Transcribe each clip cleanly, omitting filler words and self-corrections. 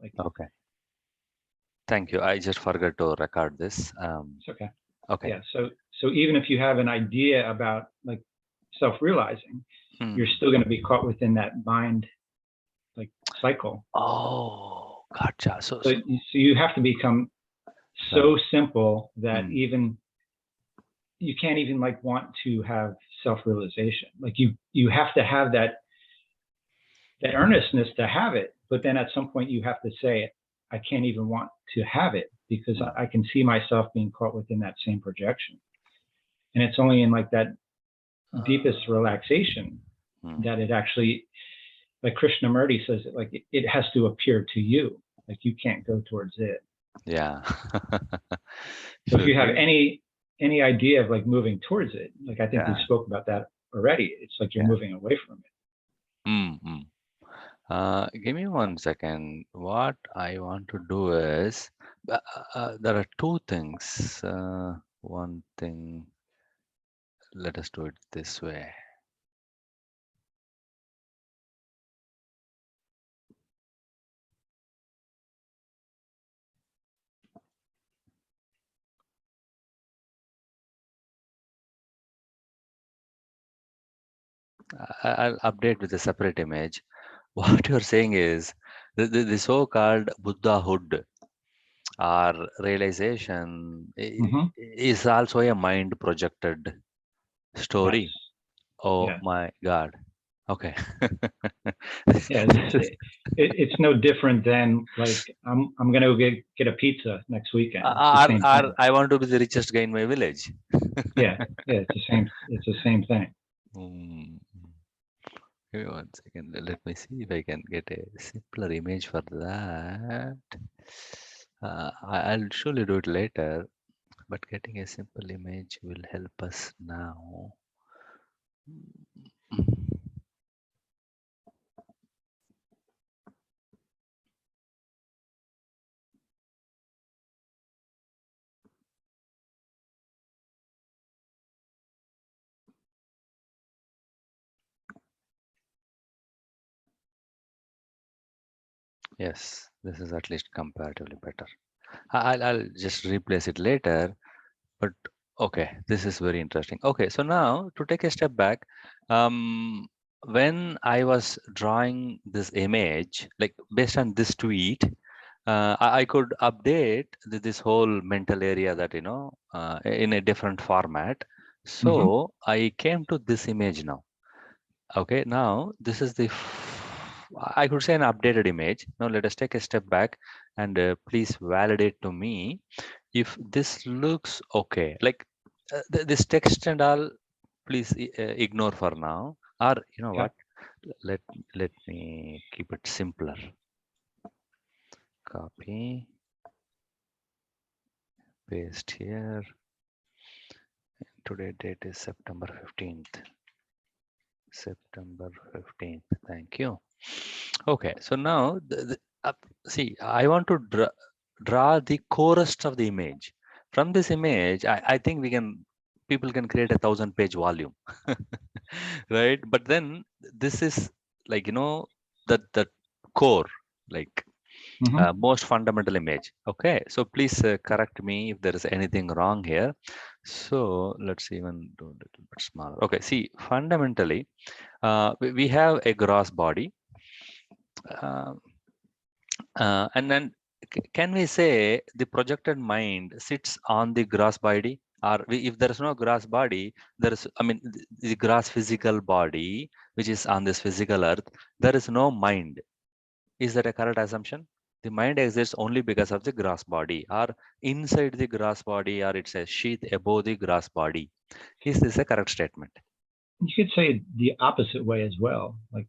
Like, Okay. Thank you. I just forgot to record this. it's okay. Okay. Yeah. So even if you have an idea about like self-realizing, you're Hmm. still going to be caught within that mind like cycle. Oh, gotcha. So you have to become Right. so simple that Hmm. even you can't even like want to have self-realization. Like you have to have that earnestness to have it, but then at some point you have to say, I can't even want to have it because Hmm. I can see myself being caught within that same projection. And it's only in like that deepest Uh, relaxation hmm. that it actually, like Krishnamurti says, it like it has to appear to you. Like you can't go towards it. Yeah. So if So you have give, any idea of like moving towards it, like I think we yeah. spoke about that already. It's like you're Yeah. moving away from it. Mm-hmm. Give me 1 second. What I want to do is, there are two things. One thing, let us do it this way. I'll update with a separate image. What you're saying is the so-called Buddhahood or realization Mm-hmm. is also a mind projected Yes. story. Oh Yeah. my God. Okay. Yeah. This is, It's no different than like I'm gonna get a pizza next weekend. It's the same or thing. I want to be the richest guy in my village. Yeah. Yeah. It's the same. It's the same thing. Hmm. Give me 1 second. Let me see if I can get a simpler image for that. I'll surely do it later, but getting a simple image will help us now. Yes, this is at least comparatively better. I'll just replace it later, but okay, this is very interesting. Okay, so now to take a step back, um, when I was drawing this image, like based on this tweet, I could update this whole mental area that, in a different format. Mm-hmm. So I came to this image now. Okay, now this is I could say an updated image. Now let us take a step back and please validate to me if this looks okay. Like this text and all, please ignore for now. Or you know Okay. what? Let let me keep it simpler. Copy, paste here. Today date is September 15th. September 15th. Thank you. Okay, so now see, I want to draw the chorus of the image. From this image, I think people can create 1,000-page volume, right? But then this is like, that core, like Mm-hmm. most fundamental image. Okay, so please correct me if there is anything wrong here. So let's even do a little bit smaller. Okay, see, fundamentally, we have a gross body, uh, and then can we say the projected mind sits on the gross body? Or if there is no gross body, there is, I mean, the gross physical body, which is on this physical earth, there is no mind. Is that a correct assumption? The mind exists only because of the gross body, or inside the gross body, or it's a sheath above the gross body. Is this a correct statement? You could say the opposite way as well. Like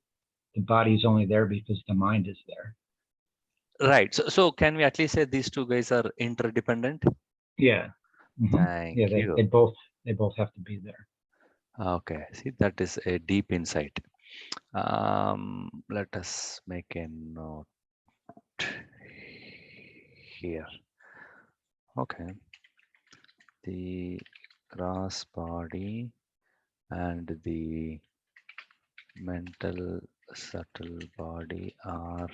the body's only there because the mind is there. Right. So can we at least say these two guys are interdependent? Yeah. Mm-hmm. Yeah. Thank They you. both have to be there. Okay. See, that is a deep insight. Let us make a note here. Okay. The gross body and the mental subtle body are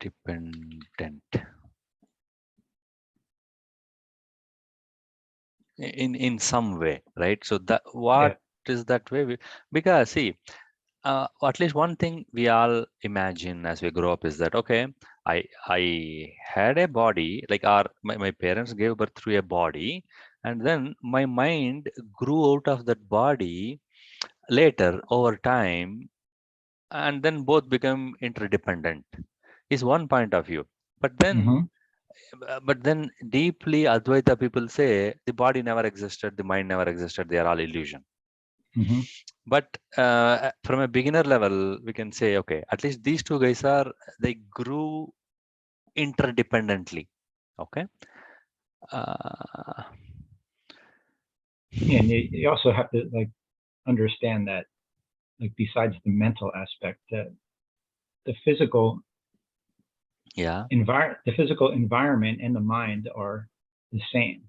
interdependent in some way, right? So that what is that way? Because see, at least one thing we all imagine as we grow up is that okay, I had a body, like my parents gave birth through a body, and then my mind grew out of that body later over time, and then both become interdependent. Is one point of view. But then Mm-hmm. deeply Advaita people say the body never existed, the mind never existed, they are all illusion. Mm-hmm. But from a beginner level, we can say, okay, at least these two guys they grew interdependently. Okay. Uh, And you also have to like understand that, like, besides the mental aspect, that the physical yeah. the physical environment and the mind are the same,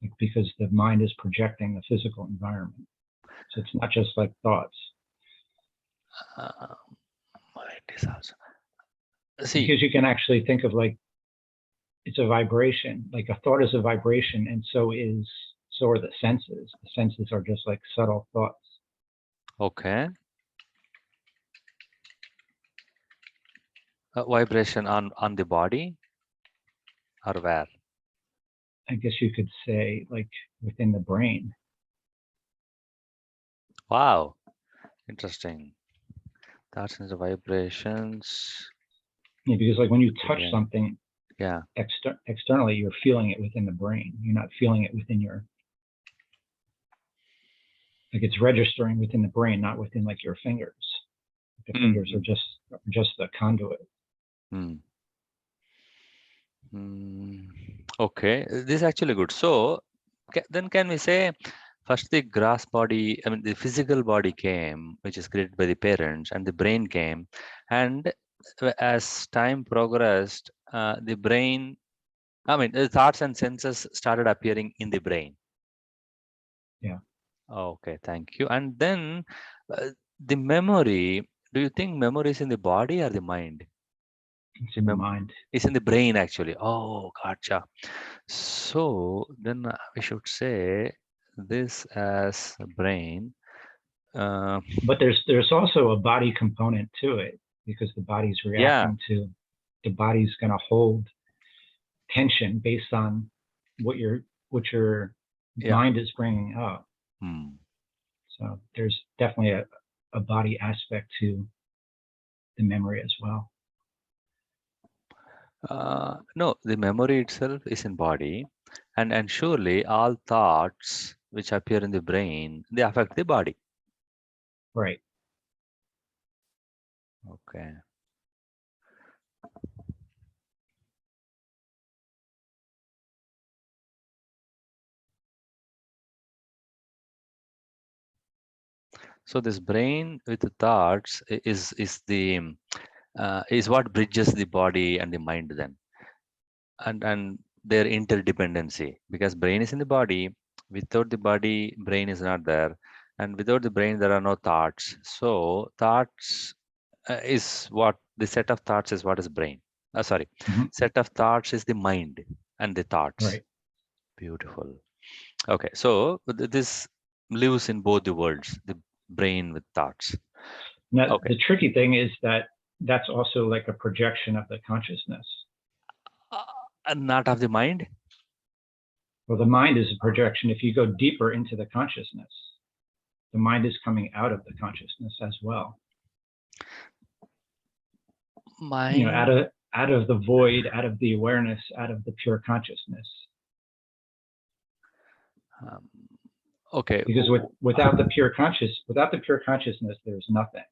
like, because the mind is projecting the physical environment. So it's not just like thoughts. Mind is also. See, Because you can actually think of like it's a vibration. Like a thought is a vibration, and so are the senses. The senses are just like subtle thoughts. okay. Vibration on the body or where? I guess you could say like within the brain. Wow, interesting. Thoughts and vibrations. Yeah, because like when you touch Brain. something Yeah. externally, you're feeling it within the brain. You're not feeling it within your, like, it's registering within the brain, not within like your fingers. The fingers are just the conduit. Mm. Okay, this is actually good. So then can we say first the grass body, I mean the physical body came, which is created by the parents, and the brain came, and as time progressed, the brain, I mean the thoughts and senses started appearing in the brain. Yeah. Okay, thank you. And then the memory, do you think memory is in the body or the mind? It's in the mind. It's in the brain actually. Oh, gotcha. So then we should say this as brain. Uh, But there's also a body component to it, because the body's yeah, reacting to, the body's going to hold tension based on what your yeah. mind is bringing up. Hmm. So there's definitely a body aspect to the memory as well. No, the memory itself is in body, and surely all thoughts which appear in the brain, they affect the body. Right. Okay. So this brain with the thoughts is the is what bridges the body and the mind then, and their interdependency, because brain is in the body. Without the body, brain is not there, and without the brain there are no thoughts. So thoughts is what the set of thoughts is what is brain. Sorry, Mm-hmm. set of thoughts is the mind and the thoughts. Right. Beautiful. Okay, so this lives in both the worlds, the brain with thoughts. Now, Okay. the tricky thing is that that's also like a projection of the consciousness. Not of the mind. Well, the mind is a projection. If you go deeper into the consciousness, the mind is coming out of the consciousness as well. You know, Mind. out of the void, out of the awareness, out of the pure consciousness. Um, okay. Because without the pure consciousness, there's nothing.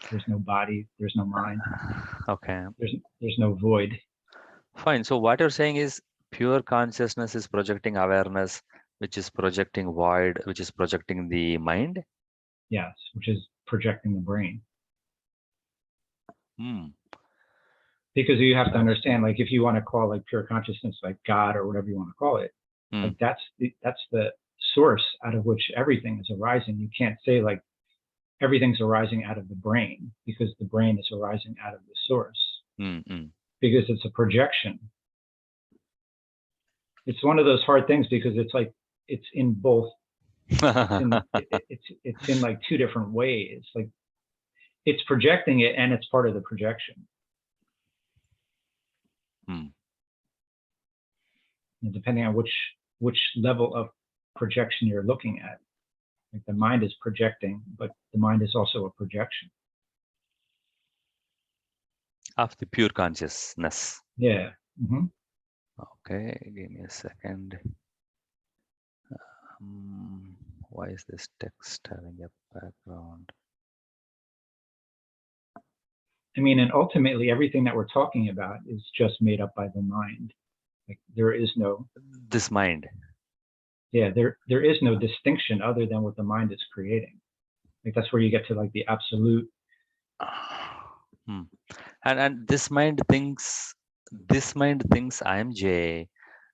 There's no body. There's no mind. Okay. There's no void. Fine. So what you're saying is pure consciousness is projecting awareness, which is projecting void, which is projecting the mind. Yes, which is projecting the brain. Hmm. Because you have to understand, like, if you want to call like pure consciousness like God or whatever you want to call it, Hmm. like that's the source out of which everything is arising. You can't say like everything's arising out of the brain, because the brain is arising out of the source. because it's a projection. It's one of those hard things because it's like it's in both. It's in like two different ways. Like it's projecting it and it's part of the projection. And depending on which level of projection you're looking at. Like the mind is projecting, but the mind is also a projection of the pure consciousness. Yeah. Okay, give me a second. Why is this text having a background? I mean, and ultimately everything that we're talking about is just made up by the mind. Like there is no this mind. Yeah, there is no distinction other than what the mind is creating. Like that's where you get to like the absolute. And this mind thinks I am J,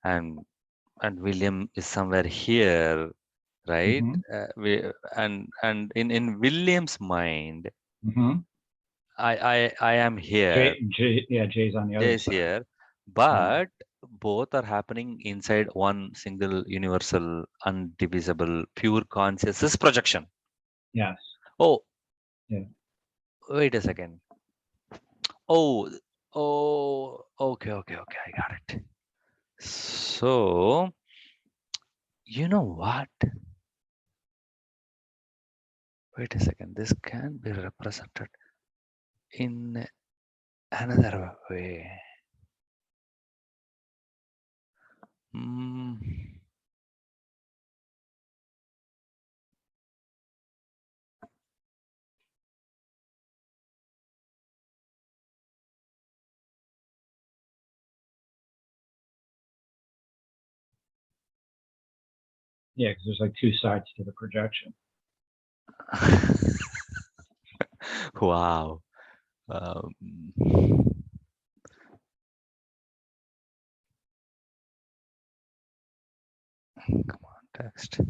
and William is somewhere here, right? And in William's mind, I am here. Jay's on the other J is side. here, but both are happening inside one single universal, undivisible, pure consciousness projection. Yes. Oh. Yeah. Wait a second. Oh, okay, I got it. So, you know what? Wait a second, this can be represented in another way. Yeah, because there's like two sides to the projection. Wow. Come on, text.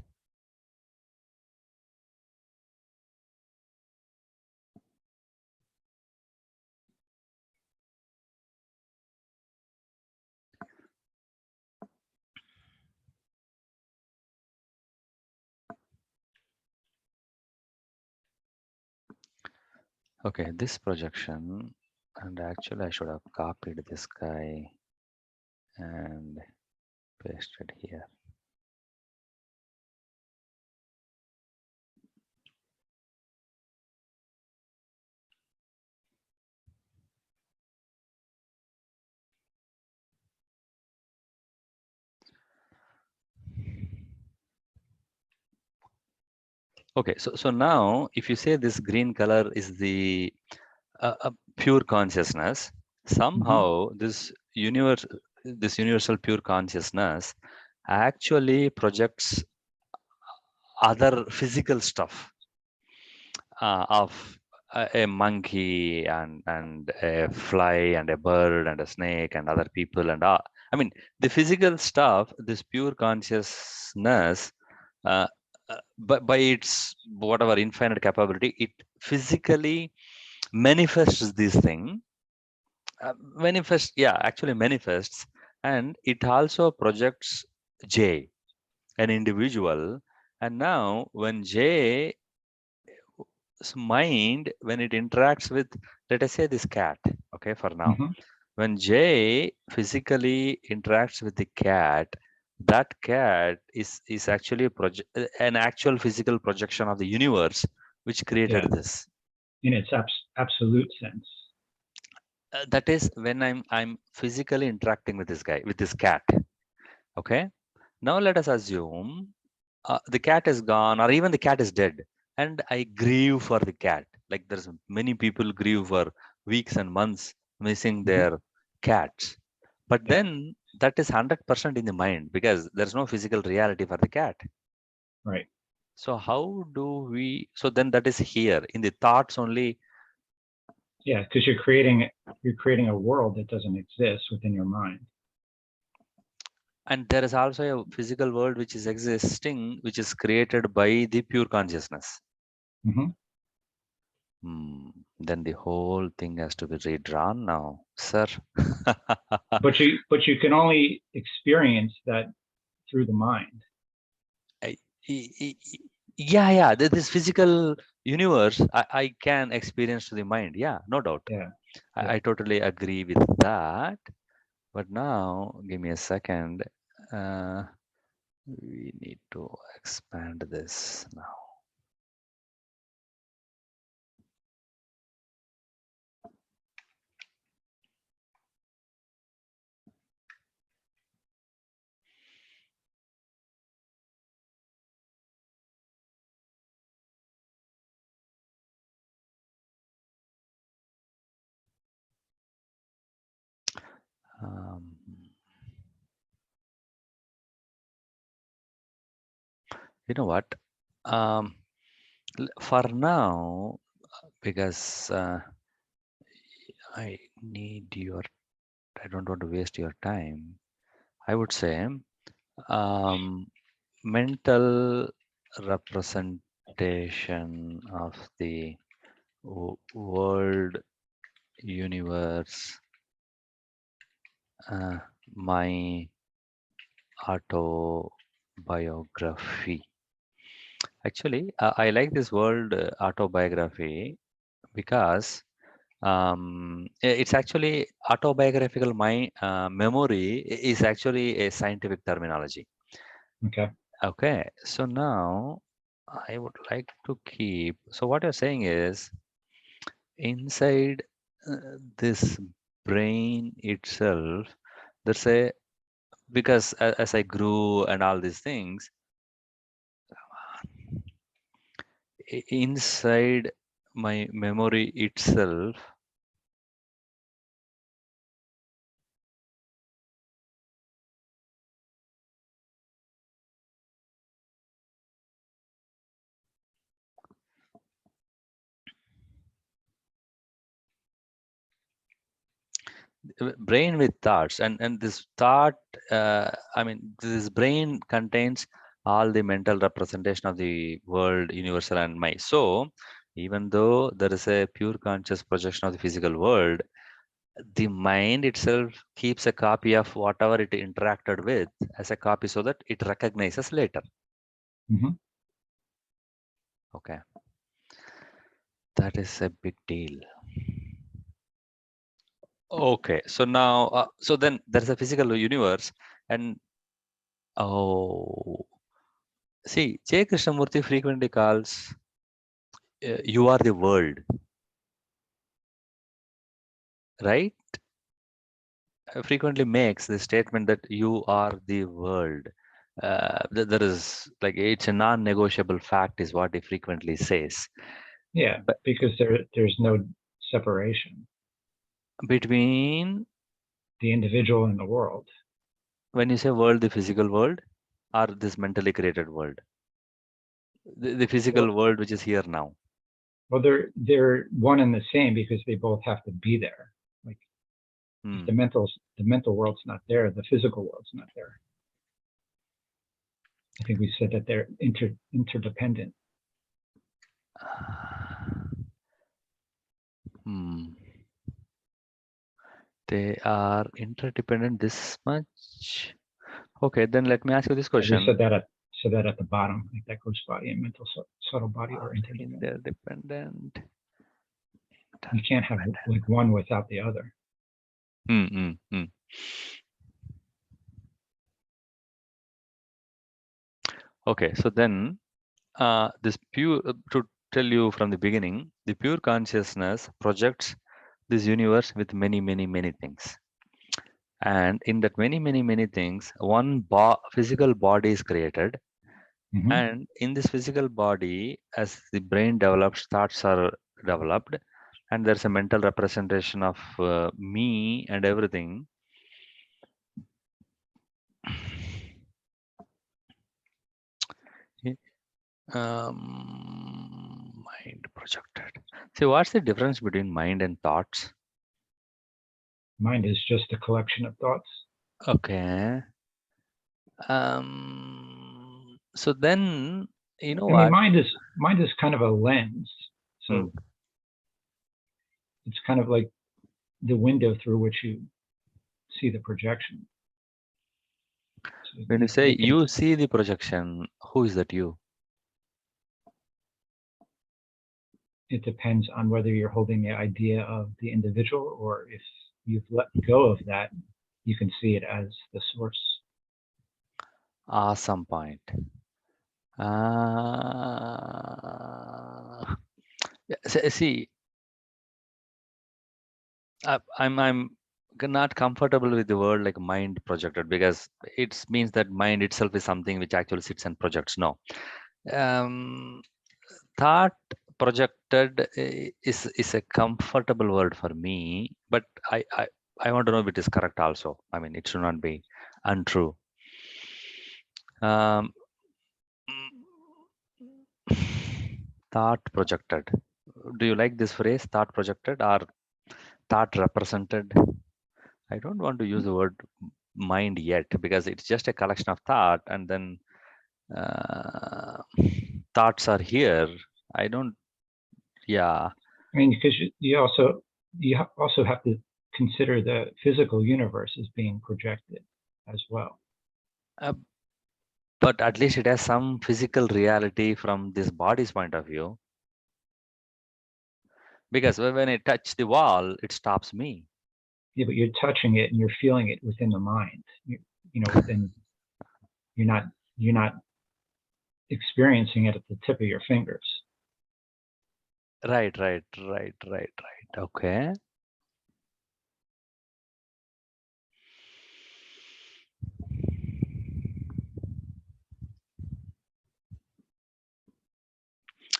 Okay, this projection, and actually I should have copied this guy and pasted here. Okay, so now if you say this green color is the pure consciousness, somehow this universal pure consciousness actually projects other physical stuff of a monkey and a fly and a bird and a snake and other people and all. I mean, the physical stuff, this pure consciousness, but by its whatever infinite capability, it physically manifests this thing. Actually manifests, and it also projects J, an individual. And now when J's mind, when it interacts with, let us say, this cat, okay, for now, when J physically interacts with the cat, that cat is actually an actual physical projection of the universe which created this. In its absolute sense. That is when I'm physically interacting with this guy, with this cat. Okay. Now let us assume the cat is gone, or even the cat is dead, and I grieve for the cat. Like there's many people grieve for weeks and months missing their cats. But then that is 100% in the mind because there's no physical reality for the cat. Right. So how do we? So then that is here in the thoughts only. Yeah, because you're creating a world that doesn't exist within your mind. And there is also a physical world which is existing, which is created by the pure consciousness. Then the whole thing has to be redrawn now, sir. But you can only experience that through the mind. Yeah. This physical universe, I can experience to the mind. Yeah, no doubt. Yeah. I totally agree with that. But now, give me a second. We need to expand this now. You know what? For now, because I need your, I don't want to waste your time. I would say mental representation of the world, universe, my autobiography. Actually, I like this word autobiography because it's actually autobiographical. My memory is actually a scientific terminology. Okay. Okay, so now I would like to keep. So what you're saying is inside this brain itself, there's a because as I grew and all these things, inside my memory itself, brain with thoughts and this thought, I mean this brain contains all the mental representation of the world, universal and my. So even though there is a pure conscious projection of the physical world, the mind itself keeps a copy of whatever it interacted with as a copy so that it recognizes later. Mm-hmm. Okay, that is a big deal. Okay, so now so then there's a physical universe and oh, see, J. Krishnamurti frequently calls you are the world, right? Frequently makes the statement that you are the world. There is like it's a non-negotiable fact, is what he frequently says. Yeah, But because there's no separation, between, the individual and the world. when you say world, the physical world, or this mentally created world, the Well, physical world which is here now. well, they're one and the same because they both have to be there. Like if Hmm. the mental world's not there, the physical world's not there. I think we said that they're interdependent. Hmm. They are interdependent this much. Okay, then let me ask you this Yeah, we question. said that at the bottom, like that gross body and mental subtle body are interdependent. Interdependent. You can't have like one without the other. Okay, so then this pure, to tell you from the beginning, the pure consciousness projects this universe with many, many, many things. And in that many things, one physical body is created. Mm-hmm. And in this physical body, as the brain develops, thoughts are developed, and there's a mental representation of me and everything. Mind projected. See, what's the difference between mind and thoughts? Mind is just a collection of thoughts. Okay. So then, you know I mean, what? mind is kind of a lens. Hmm. So it's kind of like the window through which you see the projection. So When you say you see the projection, who is that you? it depends on whether you're holding the idea of the individual, or if you've let go of that, you can see it as the source. Awesome point. See, I'm not comfortable with the word like mind projected, because it means that mind itself is something which actually sits and projects. No, thought projected is a comfortable word for me, but I want to know if it is correct also. I mean, it should not be untrue. Um, thought projected. Do you like this phrase, thought projected or thought represented? I don't want to use the word mind yet, because it's just a collection of thought, and then thoughts are here. I don't. Yeah. I mean, because you also have to consider the physical universe as being projected as well. But at least it has some physical reality from this body's point of view. Because when I touch the wall, it stops me. Yeah, but you're touching it and you're feeling it within the mind. Within, you're not experiencing it at the tip of your fingers. Right. Okay.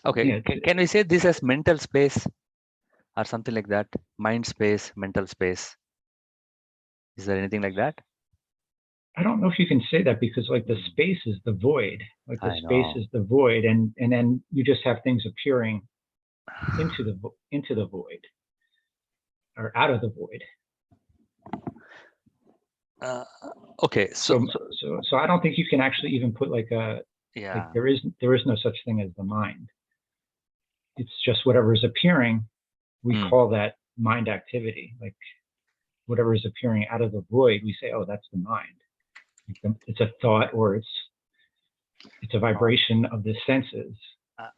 Okay. Yeah, Can we say this as mental space or something like that? Mind space, mental space. Is there anything like that? I don't know if you can say that, because like the space is the void, and then you just have things appearing into the void or out of the void. Okay. So I don't think you can actually even put like there is no such thing as the mind. It's just whatever is appearing. We call that mind activity. Like whatever is appearing out of the void, we say, oh, that's the mind. It's a thought, or it's a vibration of the senses.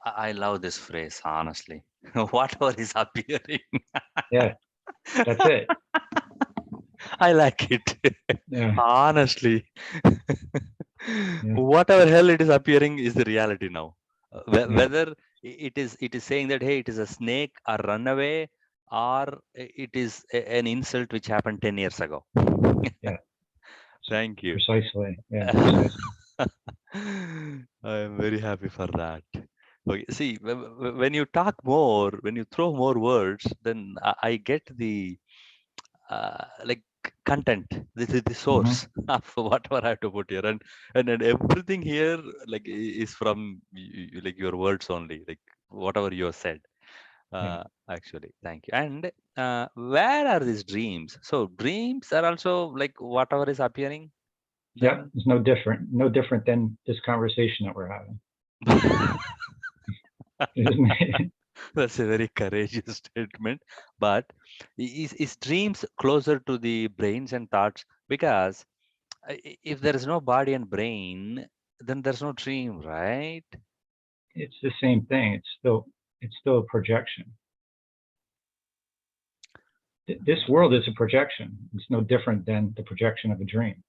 I love this phrase, honestly. Whatever is appearing. Yeah, that's it. I like it. Yeah. Honestly. Yeah. Whatever hell it is appearing is the reality now. Whether it is saying that, hey, it is a snake, a runaway, or it is an insult which happened 10 years ago. Yeah. Thank you. Precisely. Yeah, precisely. I am very happy for that. Okay, see, when you talk more, when you throw more words, then I get the like content. This is the source of whatever I have to put here, and then everything here like is from like your words only, like whatever you have said. Actually, thank you. And where are these dreams? So dreams are also like whatever is appearing. Yeah, it's no different than this conversation that we're having. Isn't it? That's a very courageous statement. But is dreams closer to the brains and thoughts? Because if there is no body and brain, then there's no dream, right? It's the same thing. It's still a projection. This world is a projection. It's no different than the projection of a dream.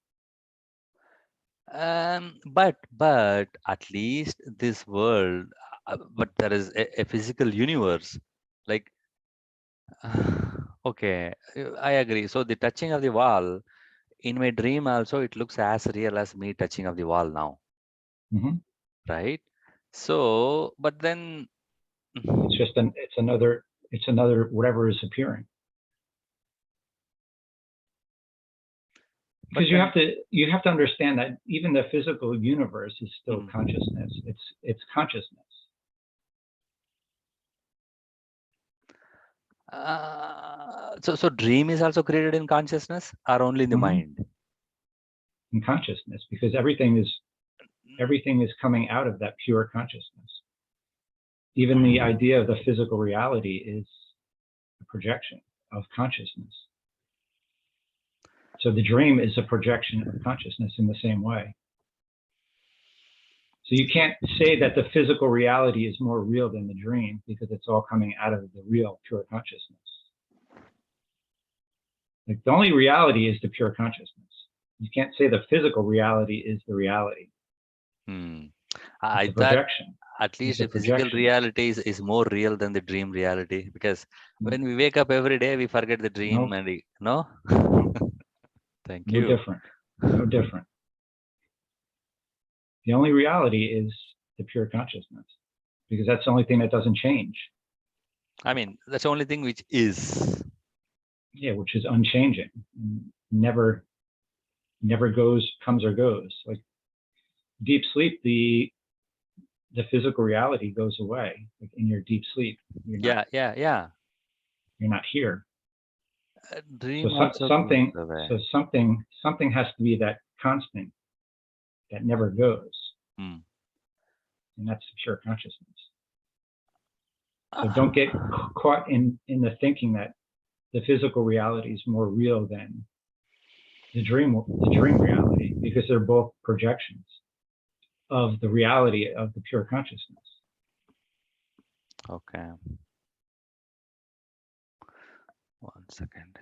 But at least this world, but there is a physical universe. Like, okay, I agree. So the touching of the wall in my dream also, it looks as real as me touching of the wall now, right? So, but then it's just it's another whatever is appearing. Because you have to understand that even the physical universe is still consciousness. It's consciousness. So dream is also created in consciousness or only in the mind? In consciousness, because everything is coming out of that pure consciousness. Even the idea of the physical reality a projection of consciousness. So the dream is a projection of consciousness in the same way. So you can't say that the physical reality is more real than the dream because it's all coming out of the real pure consciousness. Like the only reality is the pure consciousness. You can't say the physical reality is the reality. I It's a thought projection. at least It's a the physical projection. reality is more real than the dream reality, because No. when we wake up every day, we forget the dream. No. And no? No. Thank No you. different. No different. The only reality is the pure consciousness, because that's the only thing that doesn't change. I mean, that's the only thing which is. Yeah, which is unchanging. Never comes or goes. Like deep sleep, the physical reality goes away. Like in your deep sleep, Yeah. you're not here. Dream So also something, goes away. so something has to be that constant that never goes, and that's pure consciousness. So don't get caught in the thinking that the physical reality is more real than the dream reality, because they're both projections of the reality of the pure consciousness. Okay. 1 second.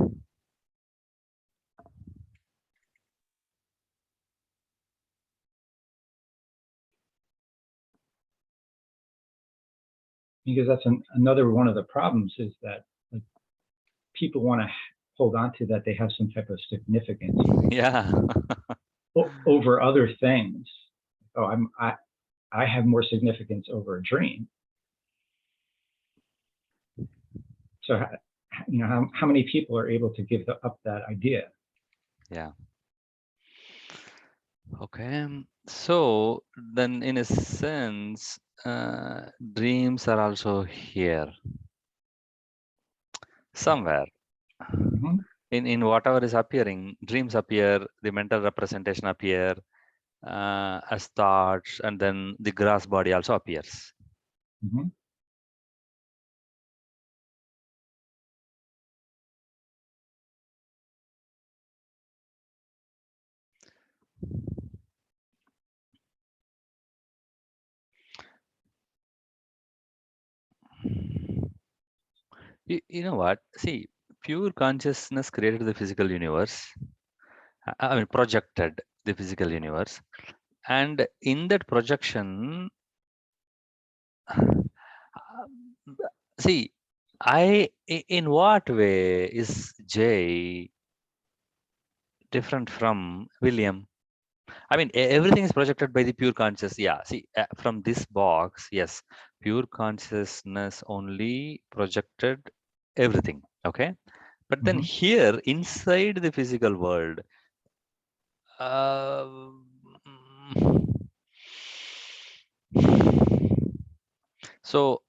Because that's another one of the problems, is that like, people want to hold on to that they have some type of significance Yeah. over other things. Oh, I have more significance over a dream. So, you know, how many people are able to give up that idea? Yeah. Okay. So then, in a sense, dreams are also here somewhere. Mm-hmm. In whatever is appearing, dreams appear, the mental representation appear as thoughts, and then the gross body also appears. Mm-hmm. You know what? See, pure consciousness created the physical universe. I mean, projected the physical universe. And in that projection, see, in what way is J different from William? I mean, everything is projected by the pure conscious. Yeah, see, from this box, yes, pure consciousness only projected everything. Okay. But then here, inside the physical world, so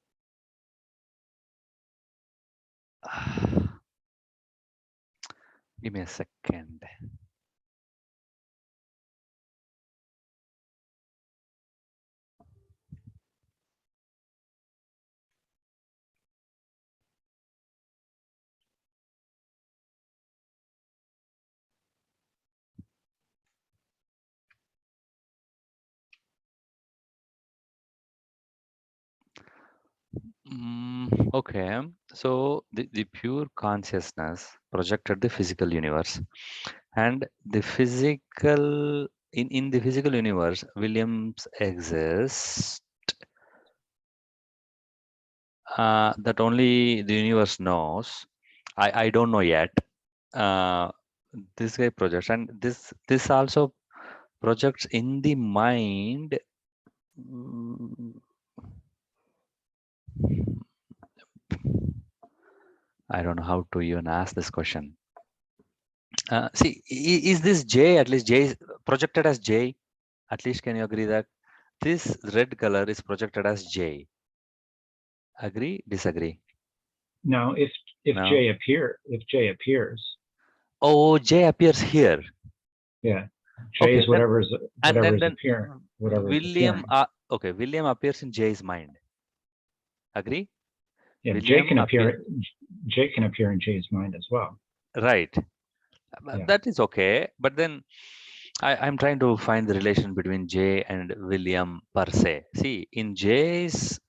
give me a second. Okay, so the pure consciousness projected the physical universe, and the physical in the physical universe, Williams exists that only the universe knows. I don't know yet. This guy projects, and this also projects in the mind. I don't know how to even ask this question. See, is this J, at least J is projected as J? At least can you agree that this red color is projected as J? Agree? Disagree? No, if No? J appears, Oh, J appears here. yeah, J Okay, is whatever is then appearing. Whatever is William. appearing. Okay, William appears in J's mind. Agree? Yeah, William J can appear in J's mind as well. Right. Yeah. That is okay. But then I'm trying to find the relation between J and William per se. See, in J's,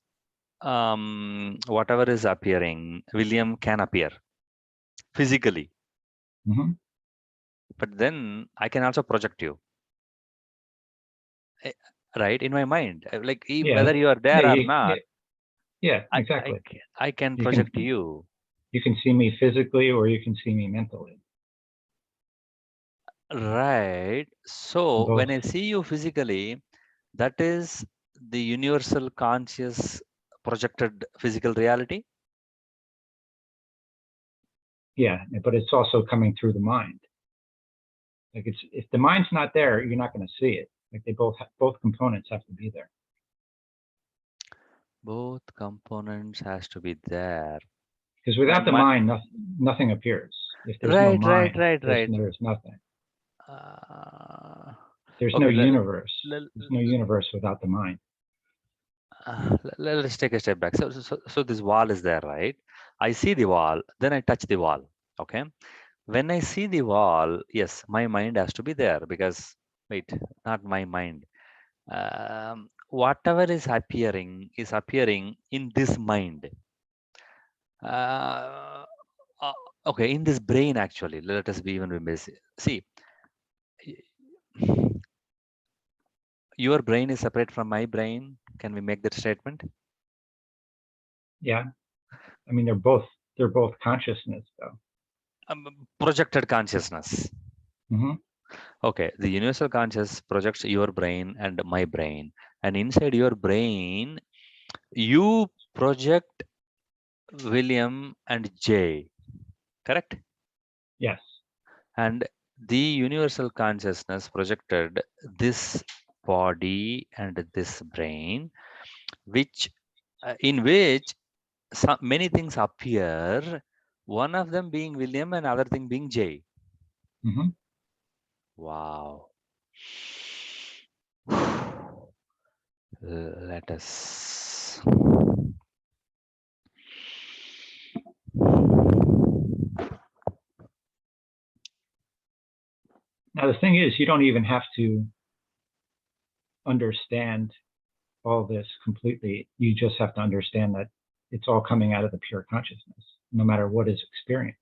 whatever is appearing, William can appear physically. Mm-hmm. But then I can also project you, right, in my mind. Like Yeah. whether you are there or not, yeah, exactly. I can You project can, you. you can see me physically or you can see me mentally. Right. So Both. when I see you physically, that is the universal conscious projected physical reality. Yeah, but it's also coming through the mind. Like if the mind's not there, you're not going to see it. Like they both components have to be there. Both components has to be there. Because without the mind, nothing appears. If there's no mind, there's nothing. There's Okay, no universe. There's no universe without the mind. Let's take a step back. So this wall is there, right? I see the wall, then I touch the wall. Okay. When I see the wall, yes, my mind has to be there because, wait, not my mind. Whatever is appearing in this mind. Uh, okay, in this brain, actually. Let us be even basic. See, your brain is separate from my brain. Can we make that statement? Yeah. I mean, they're both consciousness, though. Projected consciousness. Mm-hmm. Okay, the universal conscious projects your brain and my brain, and inside your brain, you project William and J, correct? Yes. And the universal consciousness projected this body and this brain, which in which many things appear. One of them being William, and other thing being J. Mm-hmm. Wow. Let us. Now the thing is, you don't even have to understand all this completely. You just have to understand that it's all coming out of the pure consciousness, no matter what is experienced.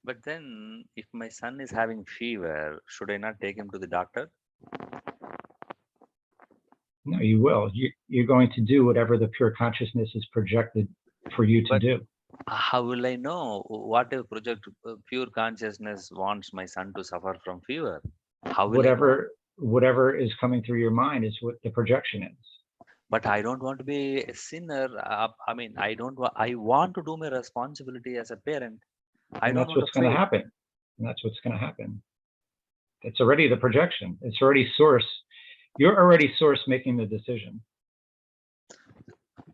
But then, if my son is having fever, should I not take him to the doctor? No, you will. You're going to do whatever the pure consciousness is projected for you to do. How will I know what if pure consciousness wants my son to suffer from fever? How will I know? Whatever is coming through your mind is what the projection is. But I don't want to be a sinner. I mean, I don't. I want to do my responsibility as a parent. And that's what's going to happen. And that's what's going to happen. It's already the projection. It's already source. You're already source making the decision.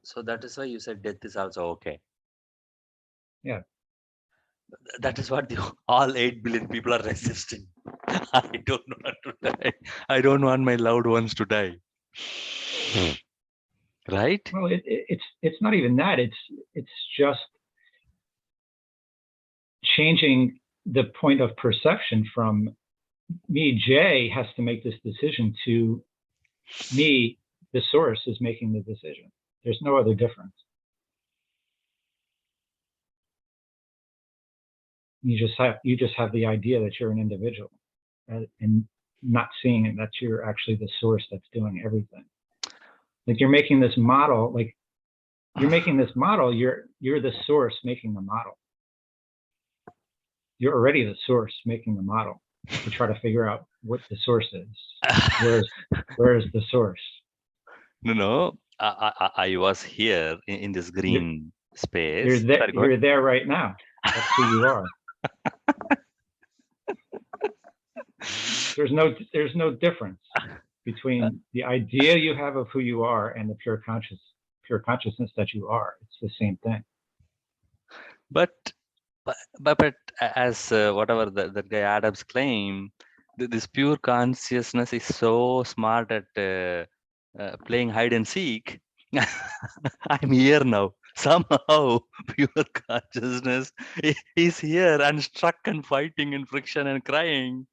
So that is why you said death is also okay. Yeah. That is what all 8 billion people are resisting. I don't want to die. I don't want my loved ones to die. Right? Well, it's not even that. It's just changing the point of perception from me, Jay, has to make this decision to me, the source is making the decision. There's no other difference. You just have the idea that you're an individual, and not seeing that you're actually the source that's doing everything. Like you're making this model, you're the source making the model. You're already the source making the model. To try to figure out what the source is. Where is the source? No. I was here in this green space. You're there right now. That's who you are. There's no difference between the idea you have of who you are and the pure consciousness that you are. It's the same thing. But as whatever that guy Adams claim, this pure consciousness is so smart at playing hide and seek. I'm here now. Somehow, pure consciousness is here and stuck and fighting and friction and crying,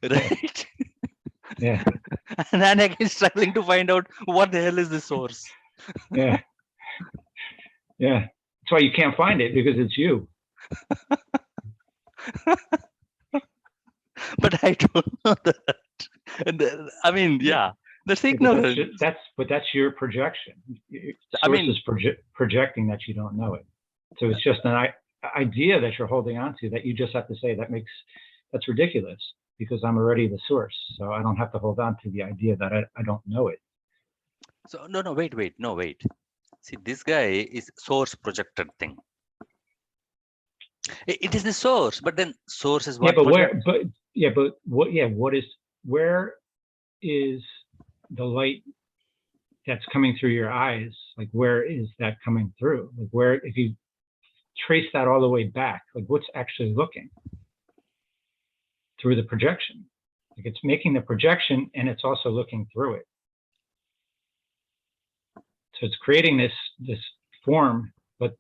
right? Yeah, And then again struggling to find out what the hell is the source. yeah, yeah. That's why you can't find it, because it's you. But I don't know that. I mean, yeah, that's Yeah, but ignorant. that's your projection. I Source mean, is projecting that you don't know it. So it's just an idea that you're holding on to that you just have to say that's ridiculous, because I'm already the source. So I don't have to hold on to the idea that I don't know it. so no, wait. See, this guy is source projected thing. It is the source, but then source is what project. Where is the light that's coming through your eyes? Like, where is that coming through? Like, where, if you trace that all the way back, like, what's actually looking through the projection? Like, it's making the projection and it's also looking through it. So it's creating this form, but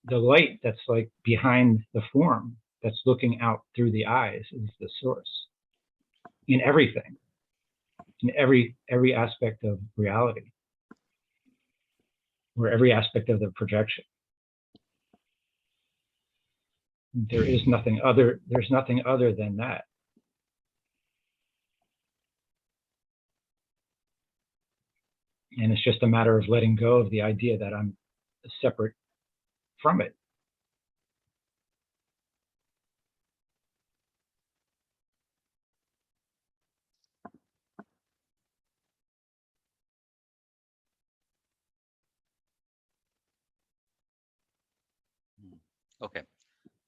the light that's like behind the form, that's looking out through the eyes, is the source in everything, in every aspect of reality, or every aspect of the projection. There's nothing other than that. And it's just a matter of letting go of the idea that I'm separate from it. Okay.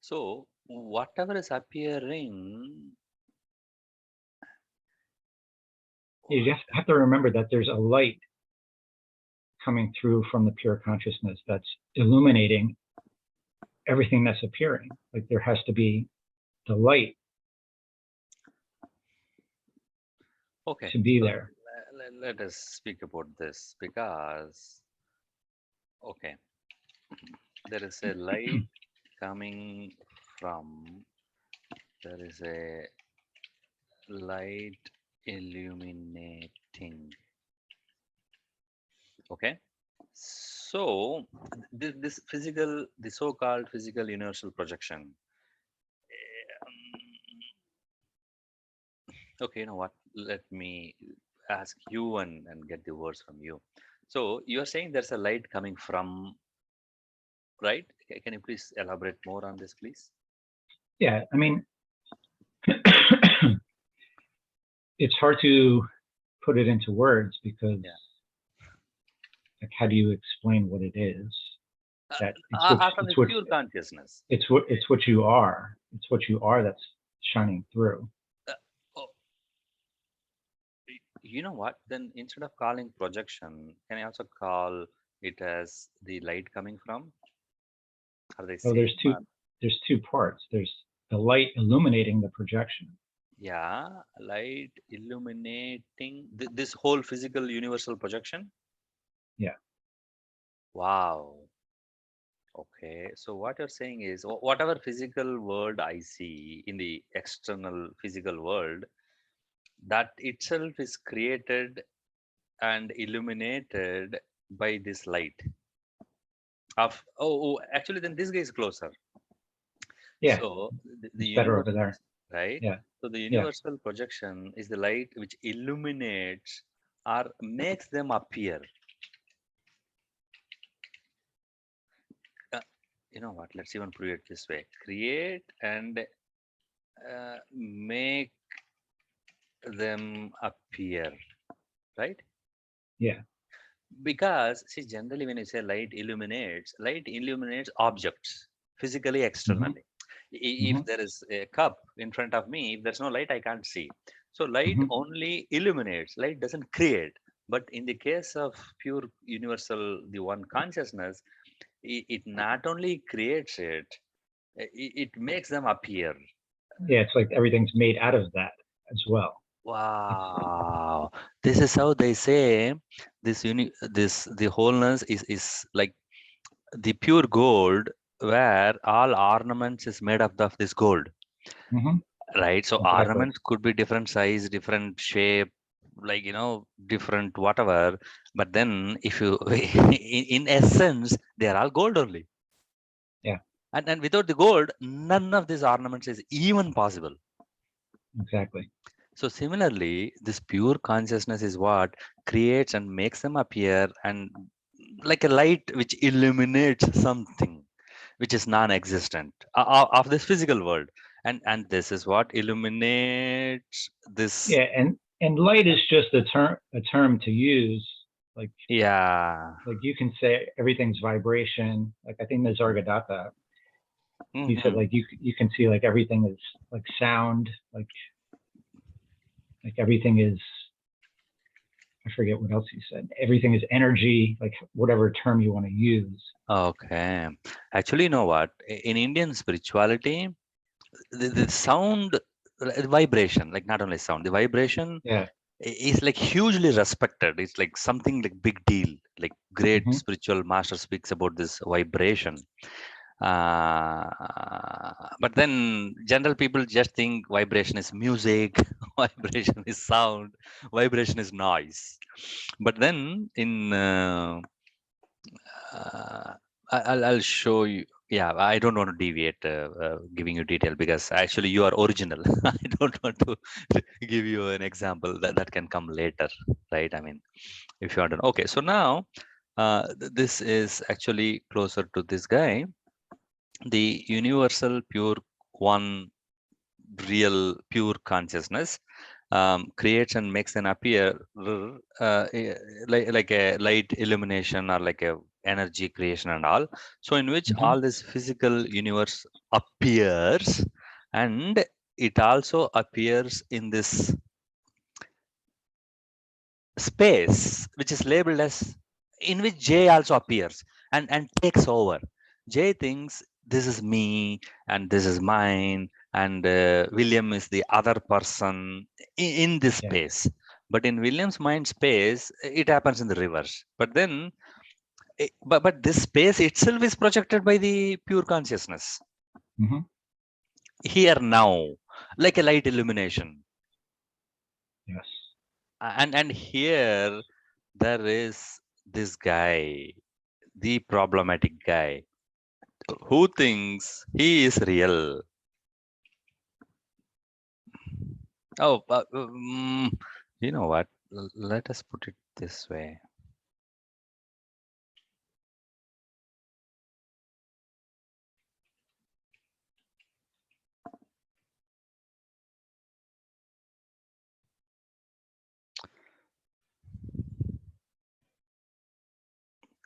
So whatever is appearing, You just have to remember that there's a light coming through from the pure consciousness that's illuminating everything that's appearing. Like, there has to be the light okay, to be so there. let us speak about this, because okay, there is a light coming from, there is a light illuminating. Okay, so this physical, the so-called physical universal projection. Okay, you know what? Let me ask you and get the words from you. So you're saying there's a light coming from, right? Can you please elaborate more on this, please? Yeah, I mean, it's hard to put it into words, because like, how do you explain what it is? That From the pure consciousness. It's what you are. It's what you are that's shining through. Oh, you know what? Then instead of calling projection, can I also call it as the light coming from? Are they So same? there's two parts. There's the light illuminating the projection. Yeah, light illuminating this whole physical universal projection. Yeah. Wow. Okay, so what you're saying is whatever physical world I see in the external physical world, that itself is created and illuminated by this light of, actually then this guy is closer. Yeah. So the It's better over universe, there. right? Yeah. So the Yeah. universal projection is the light which illuminates or makes them appear. You know what? Let's even prove it this way: create and make them appear, right? Yeah. Because see, generally when you say light illuminates objects physically, externally. If there is a cup in front of me, if there's no light, I can't see. So light only illuminates, light doesn't create. But in the case of pure universal, the one consciousness, it not only creates it makes them appear. Yeah. It's like everything's made out of that as well. Wow, this is how they say this the wholeness is like the pure gold where all ornaments is made up of this gold, Hmm. right? So Exactly. ornaments could be different size, different shape, like different whatever. But then if you in essence, they are all gold only. Yeah, And without the gold, none of these ornaments is even possible. exactly. So similarly, this pure consciousness is what creates and makes them appear, and like a light which illuminates something which is non-existent of this physical world, and this is what illuminates this. Yeah, and light is just a term to use. Like Yeah. you can say everything's vibration. Like I think Nisargadatta, he said Hmm. like you can see like everything is like sound, like everything is, I forget what else he said. Everything is energy, like whatever term you want to use. Okay. Actually, you know what? In Indian spirituality, the sound, vibration, like not only sound, the vibration Yeah. is like hugely respected. It's like something like big deal. Like great Hmm. spiritual master speaks about this vibration. Uh, but then general people just think vibration is music, vibration is sound, vibration is noise. But then in uh, I'll show you. Yeah, I don't want to deviate giving you detail because actually you are original. I don't want to give you an example that can come later, right? I mean, if you want to know. Okay, so now this is actually closer to this guy, the universal pure one, real pure consciousness creates and makes an appear like a light illumination or like a energy creation and all, so in which Hmm. all this physical universe appears, and it also appears in this space which is labeled as, in which J also appears and takes over. J thinks this is me and this is mine, and William is the other person in this Yeah. space. But in William's mind space, it happens in the reverse. But then, but this space itself is projected by the pure consciousness Hmm. here now, like a light illumination. Yes. And here there is this guy, the problematic guy, who thinks he is real. Oh, you know what? Let us put it this way.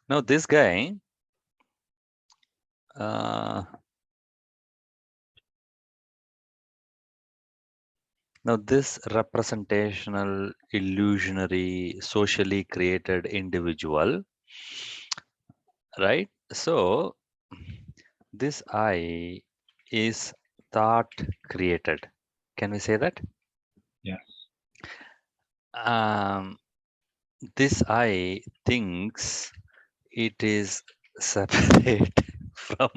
Now, this guy, uh, now this representational, illusionary, socially created individual, right? So, this I is thought created. Can we say that? Yes. Um, this I thinks it is separate from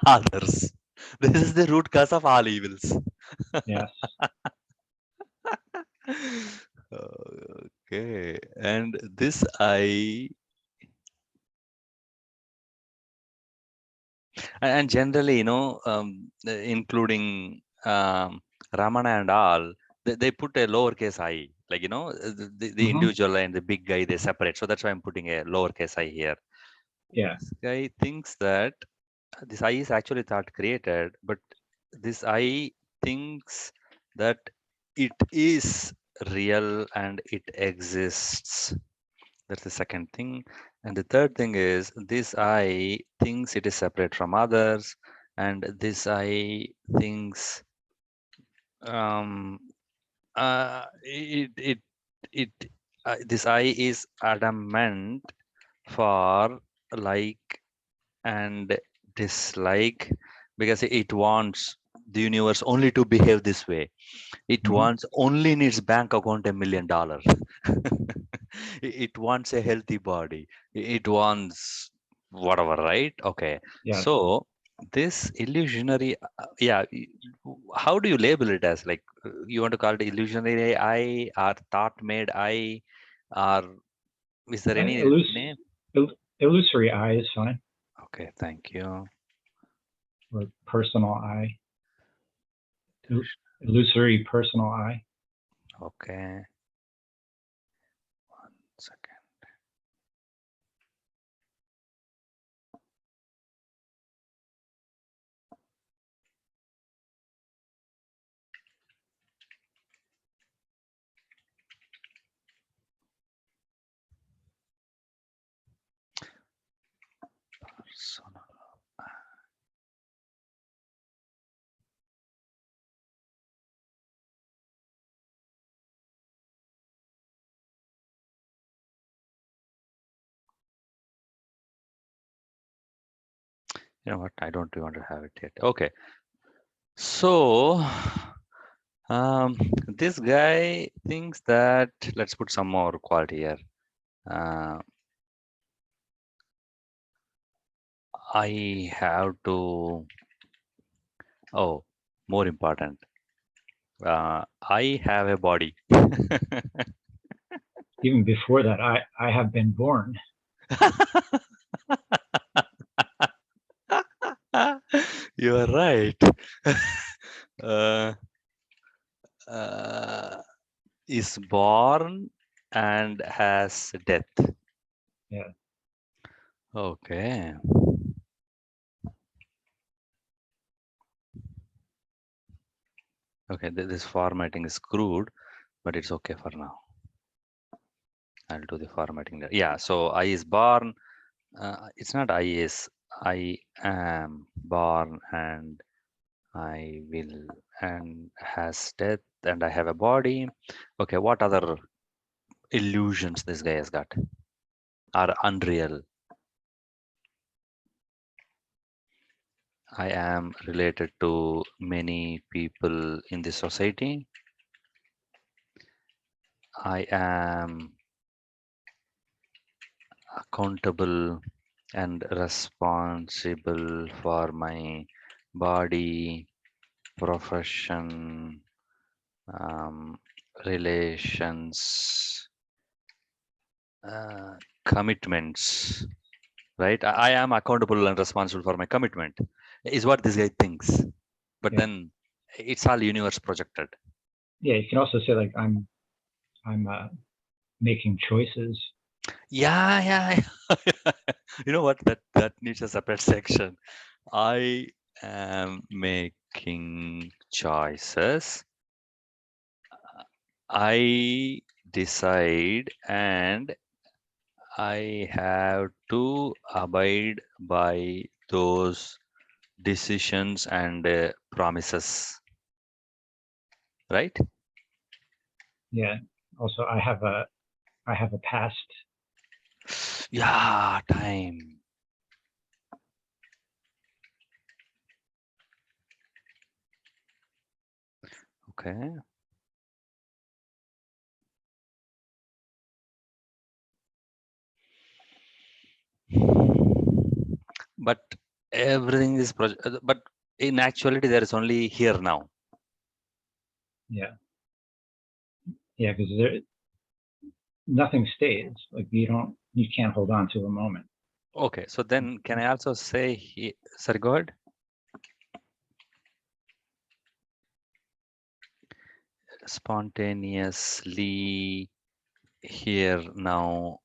others. This is the root cause of all evils. Yes. Okay, and this I, and generally, including Ramana and all, they put a lowercase I, like the Hmm. individual and the big guy, they separate. So that's why I'm putting a lowercase I here. Yeah. This guy thinks that this I is actually thought created, but this I thinks that it is real and it exists. That's the second thing. And the third thing is this I thinks it is separate from others, and this I thinks um, it it this I is adamant for like and dislike, because it wants the universe only to behave this way. It Hmm. wants only in its bank account $1 million. It wants a healthy body. It wants whatever, right? Okay. Yeah. So this illusionary, how do you label it as? Like, you want to call it illusionary eye or thought made eye, or is there any name? Illusory eye is fine, Okay, thank you. or personal eye. Illusory personal eye. Okay. 1 second. Personal. You know what? I don't want to have it yet. Okay. So, this guy thinks that, let's put some more quality here. I have to, oh, more important. I have a body. Even before that, I have been born. You are right. uh, is born and has death. Yeah. Okay. Okay, this formatting is crude, but it's okay for now. I'll do the formatting there. Yeah, so I is born. It's not I is. I am born and I will and has death and I have a body. Okay, what other illusions this guy has got are unreal? I am related to many people in the society. I am accountable and responsible for my body, profession, relations, commitments, right? I am accountable and responsible for my commitment, is what this guy thinks. But Yeah. then it's all universe projected. Yeah. You can also say like I'm making choices. Yeah. You know what? That needs a separate section. I am making choices. I decide and I have to abide by those decisions and promises, right? Yeah. Also, I have a past. Yeah, time. Okay. But everything is, but in actuality, there is only here now. Yeah. Yeah, because nothing stays. Like you can't hold on to a moment. Okay, so then can I also say, sorry, go ahead. Spontaneously here now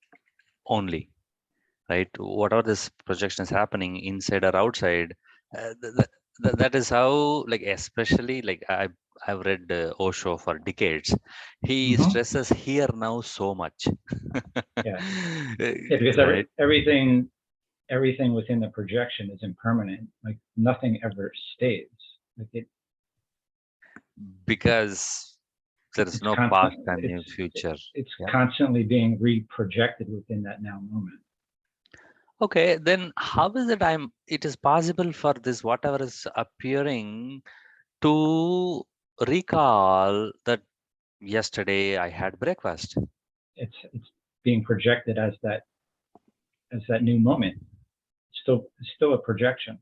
only, right? Whatever this projection is happening inside or outside, that is how, like, especially like I've read Osho for decades. He Mm-hmm. stresses here now so much. Yeah. Yeah, because Right? everything within the projection is impermanent. Like nothing ever stays. Like Because there is it's no past constant. and new future. It's Yeah. constantly being reprojected within that now moment. Okay, then how is it is possible for this whatever is appearing to recall that yesterday I had breakfast? It's being projected as that new moment. still a projection.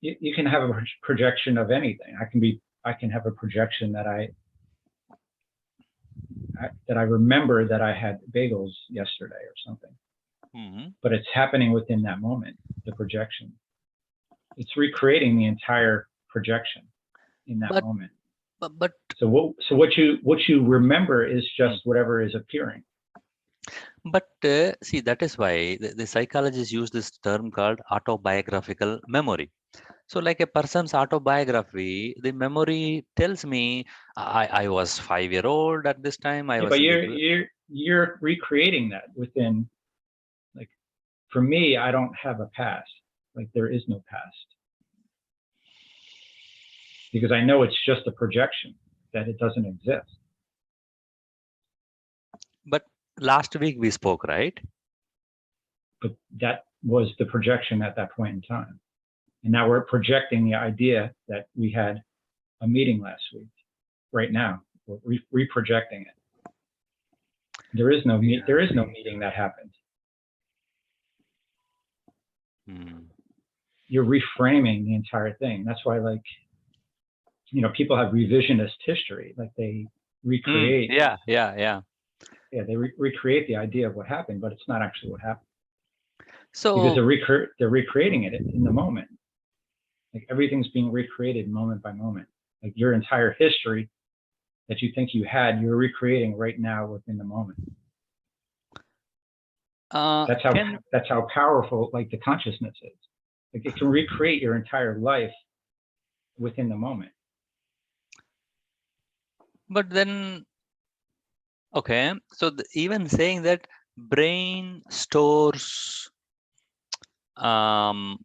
You can have a projection of anything. I can have a projection that I remember that I had bagels yesterday or something. Mm-hmm. But it's happening within that moment, the projection. It's recreating the entire projection in that moment. But so what you remember is just whatever is appearing. But see, that is why the psychologists use this term called autobiographical memory. So like a person's autobiography, the memory tells me I was 5-year-old at this time. I was But in the you're recreating that within, like, for me, I don't have a past. Like, there is no past. Because I know it's just a projection, that it doesn't exist. But last week we spoke, right? But that was the projection at that point in time. And now we're projecting the idea that we had a meeting last week. Right now, we're reprojecting it. There is no meeting that happened. You're reframing the entire thing. That's why, like, people have revisionist history. Like, they recreate. Yeah. They recreate the idea of what happened, but it's not actually what happened. So because they're recreating it in the moment. Like, everything's being recreated moment by moment. Like, your entire history that you think you had, you're recreating right now within the moment. That's how powerful, like, the consciousness is. Like, it can recreate your entire life within the moment. But then, okay, so even saying that brain stores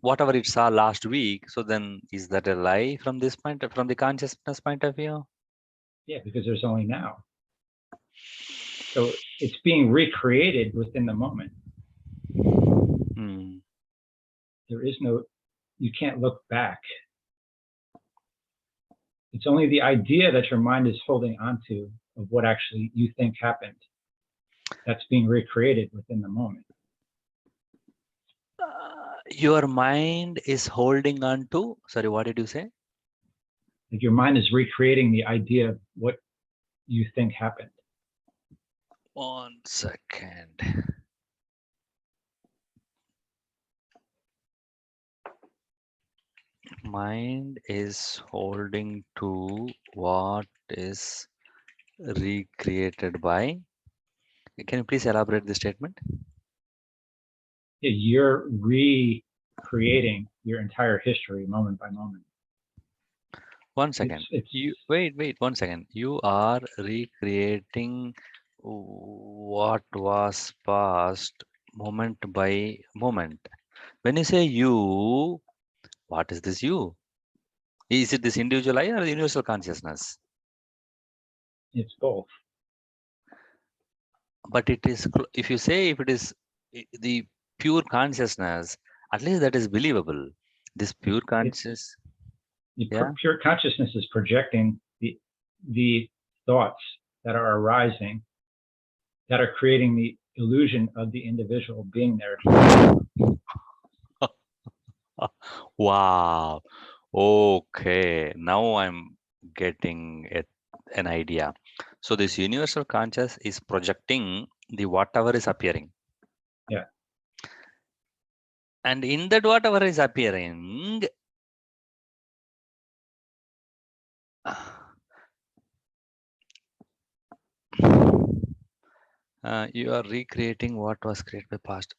whatever it saw last week, so then is that a lie from the consciousness point of view? Yeah, because there's only now. So it's being recreated within the moment. There is no, you can't look back. It's only the idea that your mind is holding onto of what actually you think happened that's being recreated within the moment. Your mind is holding on to, sorry, what did you say? Like, your mind is recreating the idea of what you think happened. 1 second. Mind is holding to what is recreated by. Can you please elaborate the statement? Yeah, you're recreating your entire history moment by moment. 1 second. Wait 1 second. You are recreating what was past moment by moment. When you say you, what is this you? Is it this individual I or the universal consciousness? It's both. But it is, if you say if it is the pure consciousness, at least that is believable. This pure conscious. Pure consciousness is projecting the thoughts that are arising, that are creating the illusion of the individual being there. Wow. Okay. Now I'm getting an idea. So this universal conscious is projecting the whatever is appearing. Yeah. And in that whatever is appearing, you are recreating what was created by past.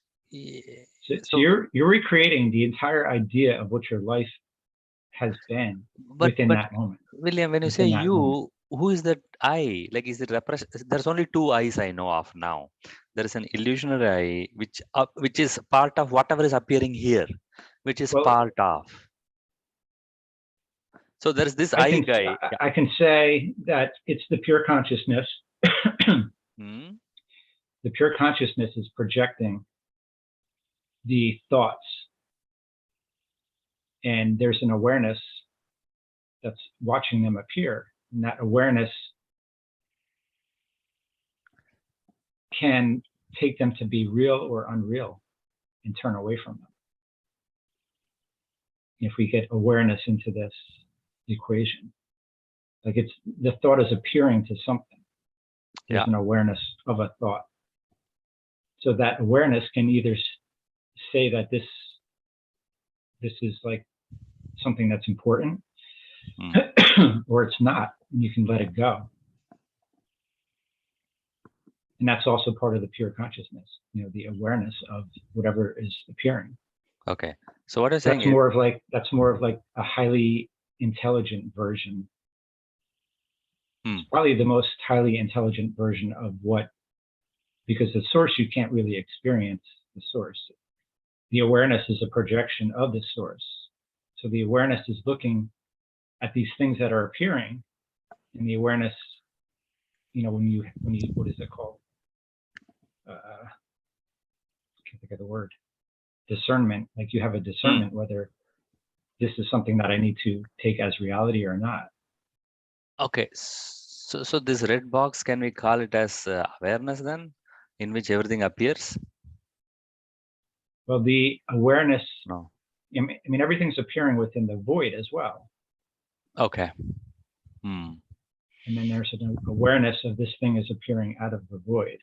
So you're recreating the entire idea of what your life has been within that moment. William, when you say you, who is that I? Like, is it there's only two I's I know of now. There is an illusionary I, which is part of whatever is appearing here, which is part of. So there's this I guy. I can say that it's the pure consciousness. The pure consciousness is projecting the thoughts, and there's an awareness that's watching them appear, and that awareness can take them to be real or unreal. and turn away from them. If we get awareness into this equation, like it's the thought is appearing to something. There's an awareness of a thought. So that awareness can either say that this is like something that's important, or it's not, and you can let it go. And that's also part of the pure consciousness, the awareness of whatever is appearing. Okay. So what you're saying that's more of like a highly intelligent version. It's probably the most highly intelligent version of what, because the source, you can't really experience the source. The awareness is a projection of the source. So the awareness is looking at these things that are appearing, and the awareness, when you what is it called? I can't think of the word. Discernment. Like you have a discernment whether this is something that I need to take as reality or not. Okay. So this red box, can we call it as awareness then, in which everything appears? Well, the awareness. No. I mean, everything's appearing within the void as well. Okay. And then there's an awareness of this thing is appearing out of the void.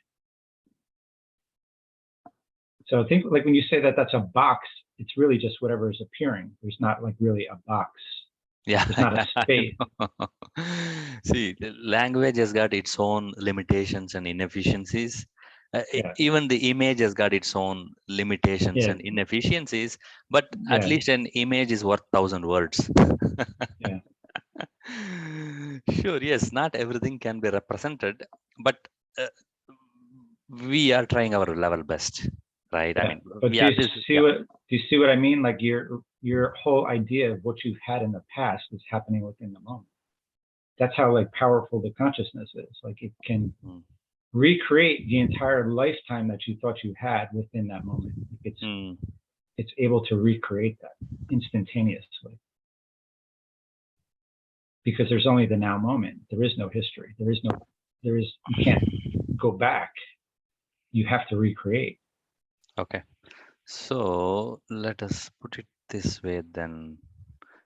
So think like when you say that that's a box, it's really just whatever is appearing. There's not like really a box. Yeah. It's not a space. See, the language has got its own limitations and inefficiencies. Even the image has got its own limitations and inefficiencies, but at least an image is worth 1,000 words. Yeah. Sure, yes, not everything can be represented, but we are trying our level best, right? I mean, but do you see what I mean? Like your whole idea of what you've had in the past is happening within the moment. That's how like powerful the consciousness is. Like it can recreate the entire lifetime that you thought you had within that moment. It's able to recreate that instantaneously. Because there's only the now moment. There is no history. You can't go back. You have to recreate. Okay. So let us put it this way then.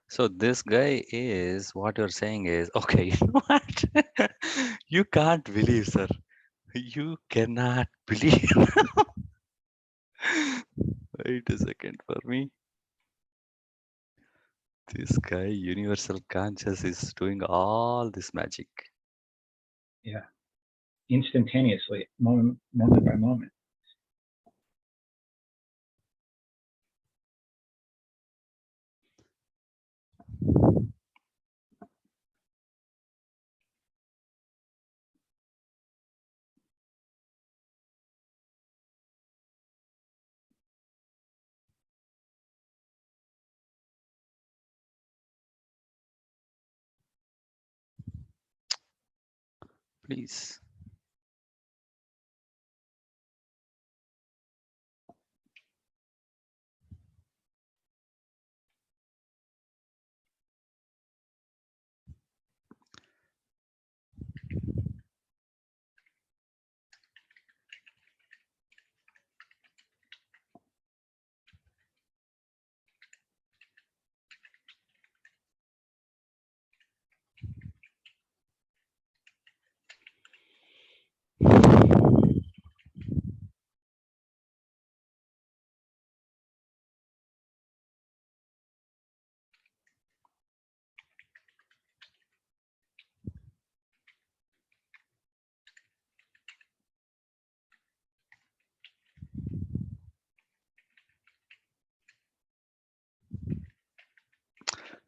So this guy is, what you're saying is, okay, you know what? You can't believe, sir. You cannot believe. Wait a second for me. This guy, universal conscious, is doing all this magic. Yeah. Instantaneously, moment by moment. Please.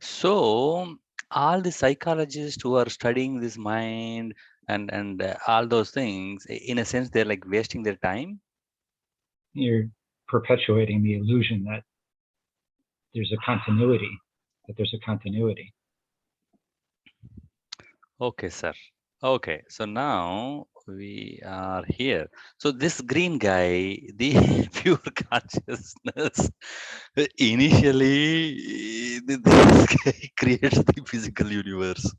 So all the psychologists who are studying this mind and all those things, in a sense, they're like wasting their time. You're perpetuating the illusion that there's a continuity. Okay, sir. Okay, so now we are here. So this green guy, the pure consciousness, initially this guy creates the physical universe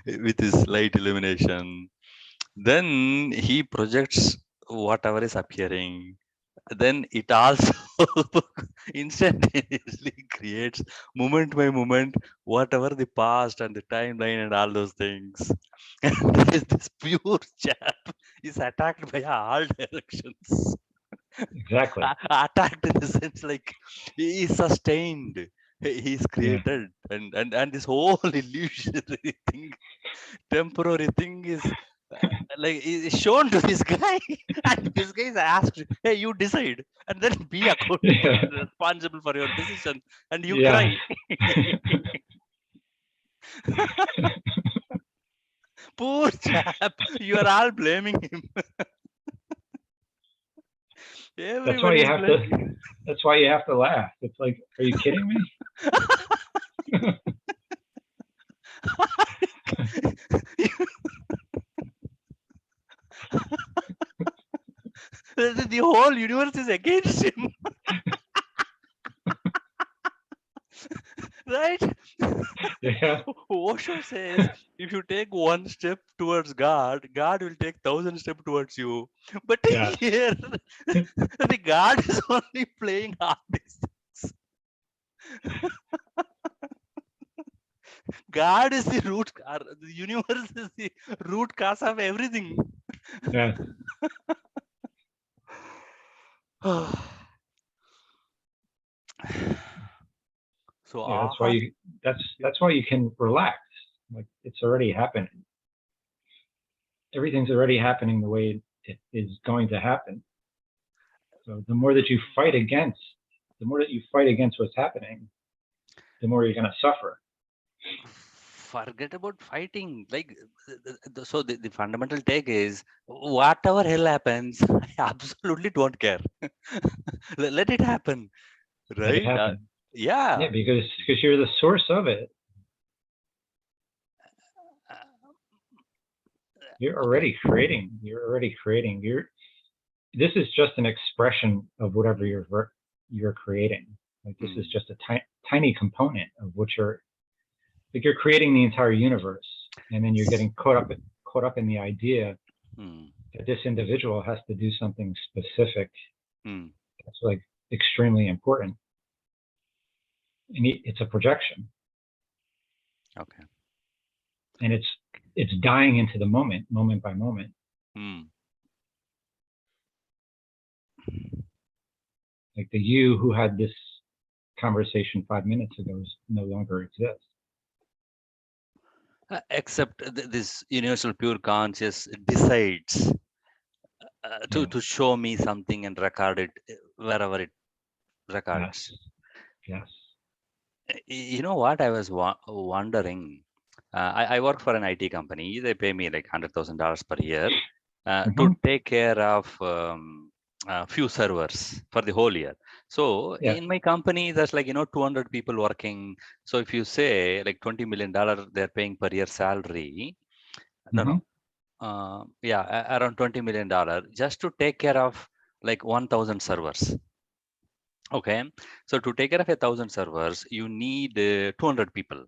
with his light illumination. Then he projects whatever is appearing. then it also instantaneously creates moment by moment whatever the past and the timeline and all those things. And this pure chap is attacked by all directions. Exactly. Attacked in the sense like he is sustained. He's Yeah. created, and this whole illusionary thing, temporary thing is like is shown to this guy, and this guy is asked, "Hey, you decide, and then be accountable Yeah. and responsible for your decision," and you Yeah. cry. Poor chap, you are all blaming him. That's why Everyone you is have to. blaming. That's why you have to laugh. It's like, are you kidding me? The whole universe is against him, right? Yeah. Osho says if you take one step towards God, God will take 1,000 steps towards you. But Yeah. here, the God is only playing half these things. God is the root, the universe is the root cause of everything. Yeah. So, Yeah. That's why you. That's why you can relax. Like it's already happening. Everything's already happening the way it is going to happen. So the more that you fight against, what's happening, the more you're going to suffer. forget about fighting. Like, so the fundamental take is whatever hell happens, I absolutely don't care. Let it happen, Let it right? happen. Yeah. Yeah, because you're the source of it. Uh, You're okay. already creating. This is just an expression of whatever Mm, you're creating. Like this is mm. just a tiny component of what you're creating the entire universe, and then you're getting caught up in the idea Mm, that this individual has to do something specific. mm. That's like extremely important, and it's a projection, Okay. and it's dying into the moment by moment. Mm. Like the you who had this conversation 5 minutes ago no longer exists. Except this universal pure conscious decides Yeah. to show me something and record it wherever it Yes. records. Yes. You know what I was wondering? I work for an IT company. They pay me like $100,000 per year to Mm-hmm. take care of a few servers for the whole year. So Yeah. in my company, there's like 200 people working. So if you say like $20 million they're paying per year salary, no, Mm-hmm. no, yeah, around $20 million just to take care of like 1,000 servers. Okay, so to take care of 1,000 servers, you need 200 people.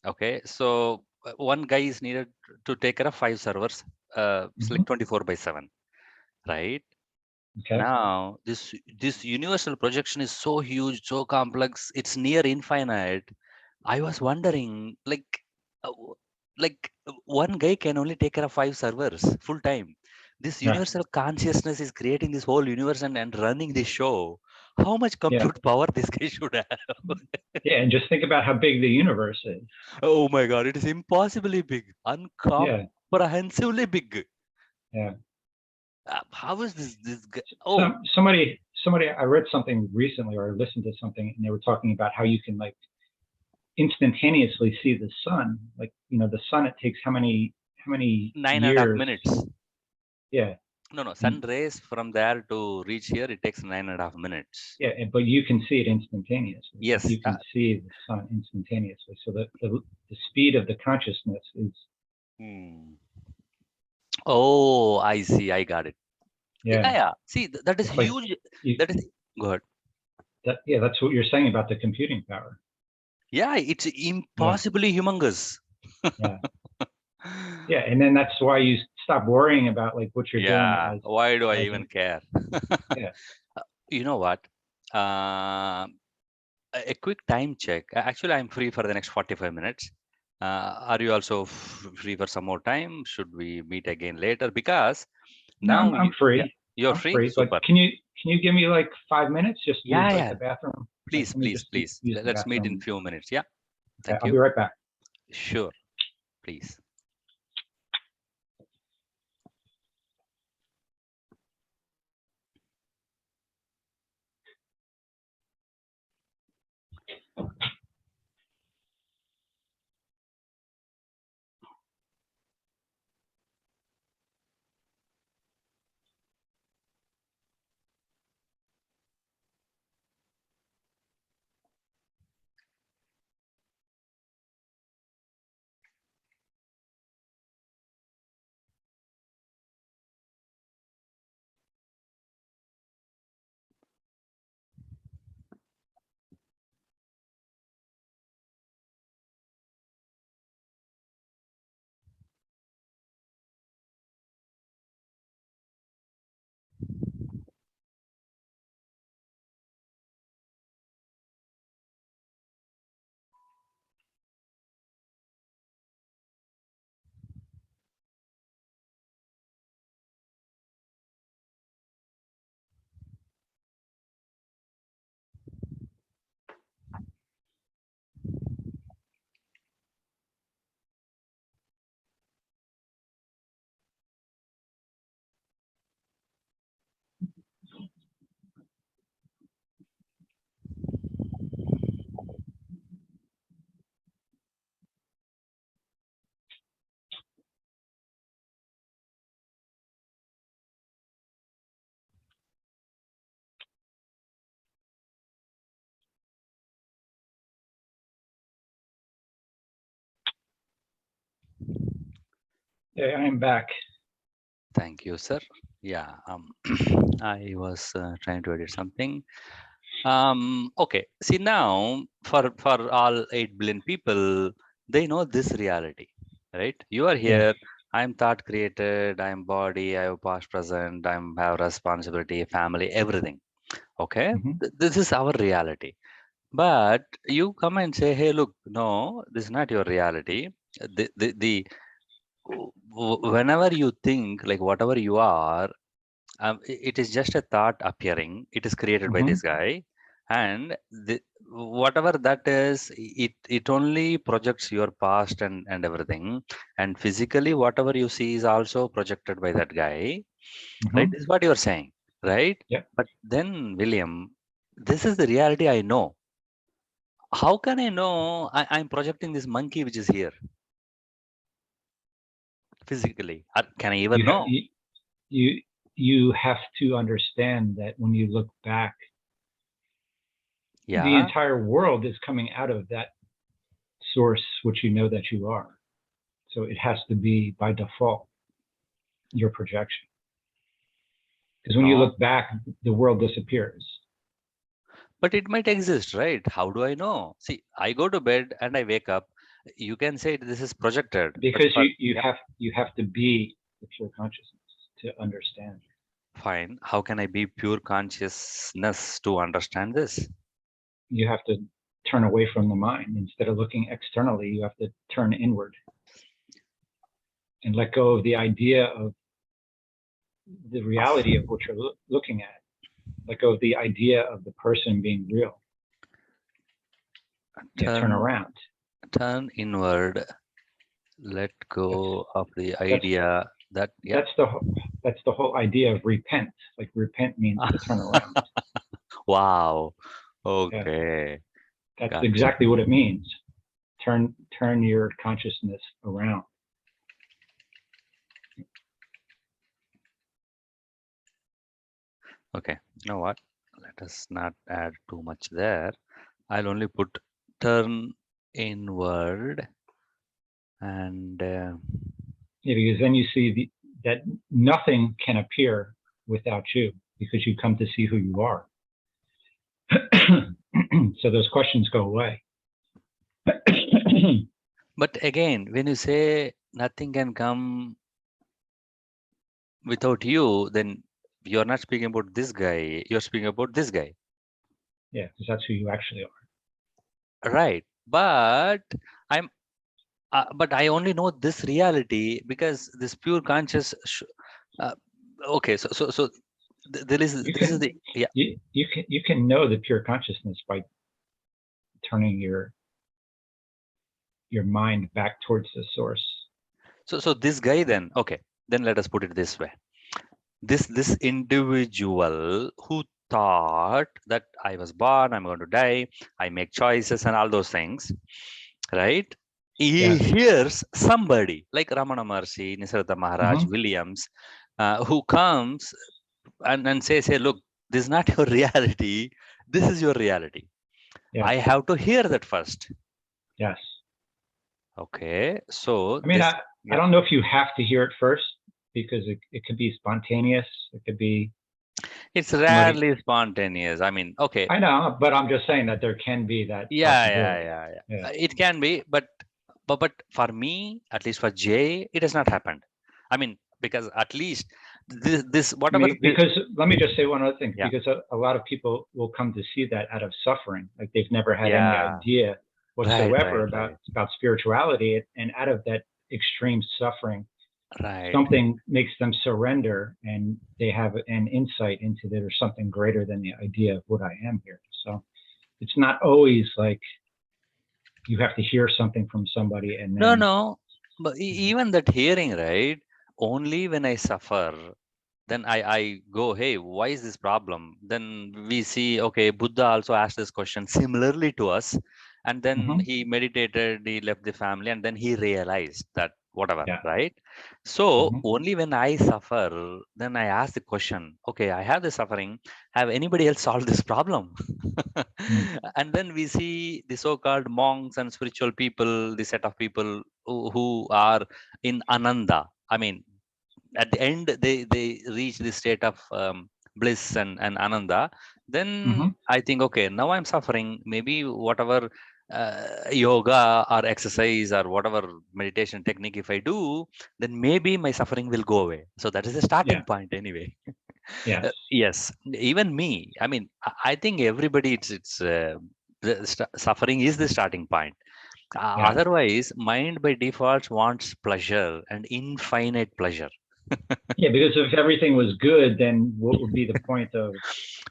Okay, so one guy is needed to take care of 5 servers. It's Mm-hmm. like 24/7, right? Okay. Now, this universal projection is so huge, so complex. It's near infinite. I was wondering, one guy can only take care of 5 servers full time. This Yeah. universal consciousness is creating this whole universe and running this show. How much Yeah. compute power this guy should have? Yeah. And just think about how big the universe is. Oh my God, it is impossibly big, Yeah. incomprehensibly big. Yeah. How is this guy? Some Oh, somebody I read something recently or I listened to something and they were talking about how you can like instantaneously see the sun. Like, the sun, it takes how many nine and a half years? minutes. Yeah. No, no, sun And rays from there to reach here, it takes 9.5 minutes. yeah, but you can see it instantaneously. Like Yes. you can see the sun instantaneously. So the speed of the consciousness is, Hmm. Oh, I see. I got it. Yeah, yeah, yeah. See, that is it's like huge. you, That is good. yeah, that's what you're saying about the computing power. Yeah, it's Yeah. impossibly humongous. Yeah. Yeah. And then that's why you stop worrying about like what you're doing Yeah. as Why do I as even an- care? yeah. You know what? A quick time check. Actually, I'm free for the next 45 minutes. Are you also free for some more time? Should we meet again later? Because No, now I'm yeah, free. you're I'm free. free. But Super. can you give me like 5 minutes just to use Yeah, like yeah. the bathroom? Like Please, let me please, just please. use the Let's meet in bathroom. few minutes. Yeah. Okay, Thank I'll you. be right back. Sure. Please. Yeah, I am back. Thank you, sir. Yeah. I was trying to edit something. Okay. See now, for all 8 billion people, they know this reality, right? You are Yeah. here. I'm thought created. I'm body. I have past, present. I'm have responsibility, family, everything. Okay. Hmm. This is our reality. But you come and say, hey, look, no, this is not your reality. The whenever you think like whatever you are, it is just a thought appearing. It is created by Hmm. this guy, and whatever that is, it only projects your past and everything. And physically, whatever you see is also projected by that guy, right? Hmm. Is what you are saying, right? Yeah. But then, William, this is the reality I know. How can I know I'm projecting this monkey which is here physically? Or can I even You have know? you have to understand that when you look back, the Yeah. entire world is coming out of that source, which you know that you are. So it has to be by default your projection. Because when you No. look back, the world disappears. But it might exist, right? How do I know? See, I go to bed and I wake up. You can say this is projected, Because but you yeah, have to be the pure consciousness to understand. fine. How can I be pure consciousness to understand this? You have to turn away from the mind. Instead of looking externally, you have to turn inward and let go of the idea of the reality of what you're looking at. Let go of the idea of the person being real. Yeah, turn Turn, around. turn inward. Let That's go of the that's idea that yeah. that's the whole idea of repent. Like repent means to turn around. Wow. Yeah, Okay. that's Gotcha. exactly what it means. Turn your consciousness around. Okay. You know what? Let us not add too much there. I'll only put turn inward and Yeah, because then you see that nothing can appear without you because you come to see who you are. So those questions go away. but again, when you say nothing can come without you, then you're not speaking about this guy, you're speaking about this guy. Yeah, because that's who you actually are. Right. But but I only know this reality because this pure conscious. Uh, okay, so there is You this is can the yeah. you can know the pure consciousness by turning your mind back towards the source. So this guy then okay, then let us put it this way. This individual who thought that I was born, I'm going to die, I make choices and all those things, right? He Yes. hears somebody like Ramana Maharshi, Nisargadatta Maharaj, Mm-hmm. Williams, who comes and says, hey, look, this is not your reality. This is your reality. Yes. I have to hear that first. Yes. Okay. So I mean, this, I yeah, don't know if you have to hear it first because it could be spontaneous. It could be it's somebody. rarely spontaneous. I mean, okay. I know, but I'm just saying that there can be that possibility. Yeah. It can be, but for me, at least for Jay, it has not happened. I mean, because at least this I whatever mean, this, because let me just say one other thing, yeah, because a lot of people will come to see that out of suffering, like they've never had any yeah, idea right, whatsoever right, right, about spirituality, and out of that extreme suffering, right. something makes them surrender, and they have an insight into that there's something greater than the idea of what I am here. So it's not always like you have to hear something from somebody and No, then. no, but even that hearing, right? Only when I suffer, then I go, hey, why is this problem? Then we see, okay, Buddha also asked this question similarly to us, and then Mhm. he meditated, he left the family, and then he realized that whatever, Yeah. right? So Mhm. only when I suffer, then I ask the question, okay, I have this suffering. Have anybody else solved this problem? Mm. And then we see the so-called monks and spiritual people, the set of people who are in Ananda. I mean, at the end they reach the state of bliss and ananda. Then Mhm. I think, okay, now I'm suffering, maybe whatever yoga or exercise or whatever meditation technique if I do, then maybe my suffering will go away. So that is the starting Yeah. point anyway. Yes. Yes, even me, I mean, I think everybody, it's suffering is the starting point. Yeah. Otherwise mind by default wants pleasure and infinite pleasure. Yeah, because if everything was good, then what would be the point of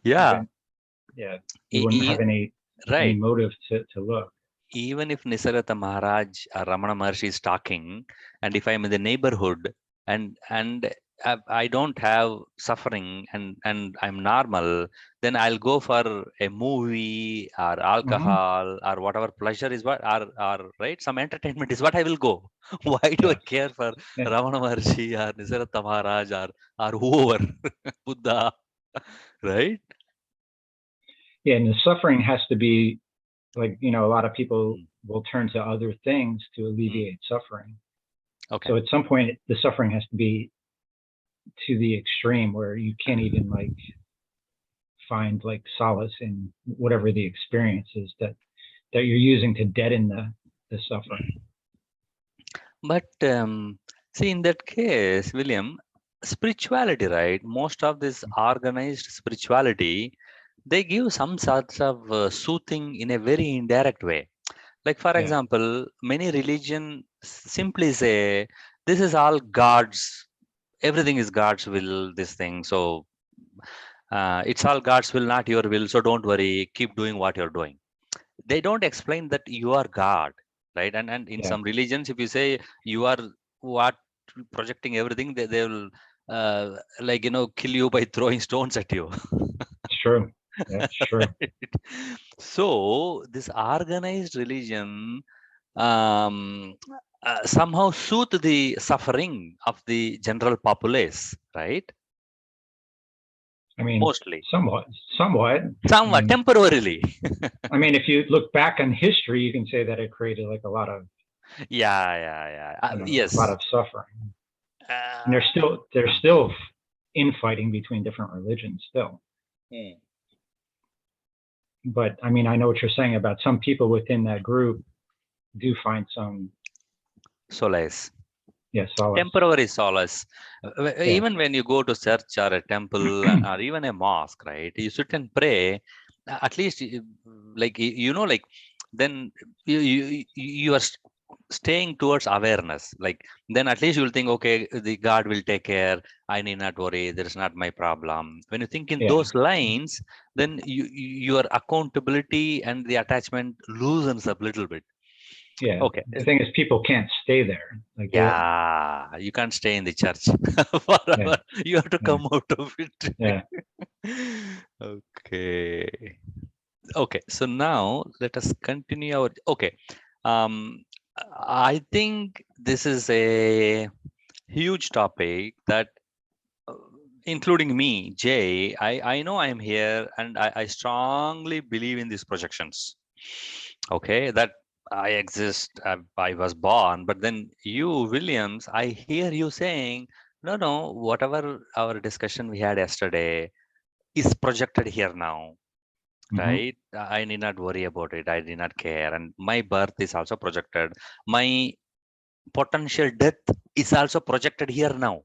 Yeah, even, yeah, you e- wouldn't have e- any right. motive to look. Even if Nisargadatta Maharaj or Ramana Maharshi is talking, and if I'm in the neighborhood and I don't have suffering and I'm normal, then I'll go for a movie or Hmm. alcohol or whatever pleasure is what or right, some entertainment is what I will go. Why do I Yes. care for Yeah. Ramana Maharshi or Nisargadatta Maharaj or whoever Buddha, right? Yeah, and the suffering has to be like, a lot of people Mm, will turn to other things to mm. alleviate suffering. Okay. So at some point, the suffering has to be to the extreme where you can't even like find like solace in whatever the experience is that you're using to deaden the suffering. But see, in that case, William, spirituality, right? Most of this organized spirituality, they give some sorts of soothing in a very indirect way. Like, for Yeah. example, many religion simply say, this is all God's, everything is God's will, this thing. So it's all God's will, not your will. So don't worry, keep doing what you're doing. They don't explain that you are God, right? And in Yeah. some religions, if you say you are what, projecting everything, they will like, kill you by throwing stones at you. It's true. Yeah, it's true. Right? So this organized religion um, somehow soothe the suffering of the general populace, right? I mean, Mostly, somewhat, somewhat. I somewhat mean, temporarily. if you look back on history, you can say that it created like a lot of, Yeah. a lot Yes. of suffering. And Uh, there's still infighting between different religions still. hmm. But I mean, I know what you're saying about some people within that group do find some, Solace. Yeah, solace. Temporary solace. Even when you go to church or a temple or even a mosque, right? You sit and pray. At least, like like then you are staying towards awareness. Like then at least you'll think, okay, the God will take care. I need not worry. There is not my problem. When you think in those lines, then your accountability and the attachment loosens up a little bit. Yeah. Okay. The thing is, people can't stay there. Like Yeah, you can't stay in the church forever. You have to come out of it. Yeah. Okay. Okay. So now let us continue our. Okay. Um, I think this is a huge topic that, including me, Jay. I know I'm here, and I strongly believe in these projections. Okay, that I exist, I was born, but then you, Williams, I hear you saying, no, no, whatever our discussion we had yesterday is projected here now, right? I need not worry about it. I did not care. And my birth is also projected. My potential death is also projected here now,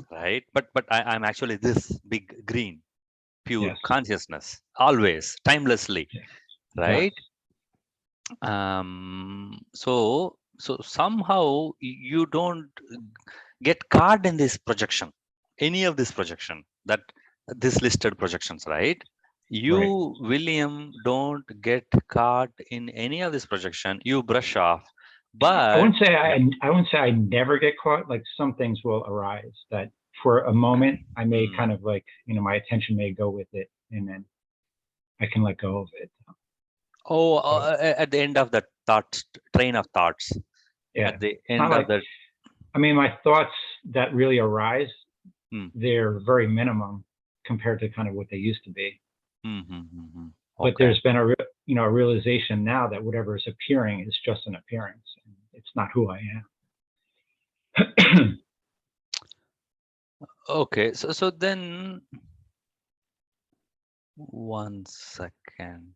right? But I'm actually this big green, pure consciousness, always, timelessly, right? So somehow you don't get caught in this projection, any of this projection, that this listed projections, right? You, William, don't get caught in any of this projection. You brush off. But I wouldn't say I wouldn't say I never get caught. Like some things will arise that for a moment I may kind of like, my attention may go with it, and then I can let go of it. At the end of that train of thoughts. Yeah. At the end of that. I mean, my thoughts that really arise, they're very minimum compared to kind of what they used to be. But there's been a realization now that whatever is appearing is just an appearance. It's not who I am. Okay, so then, one second.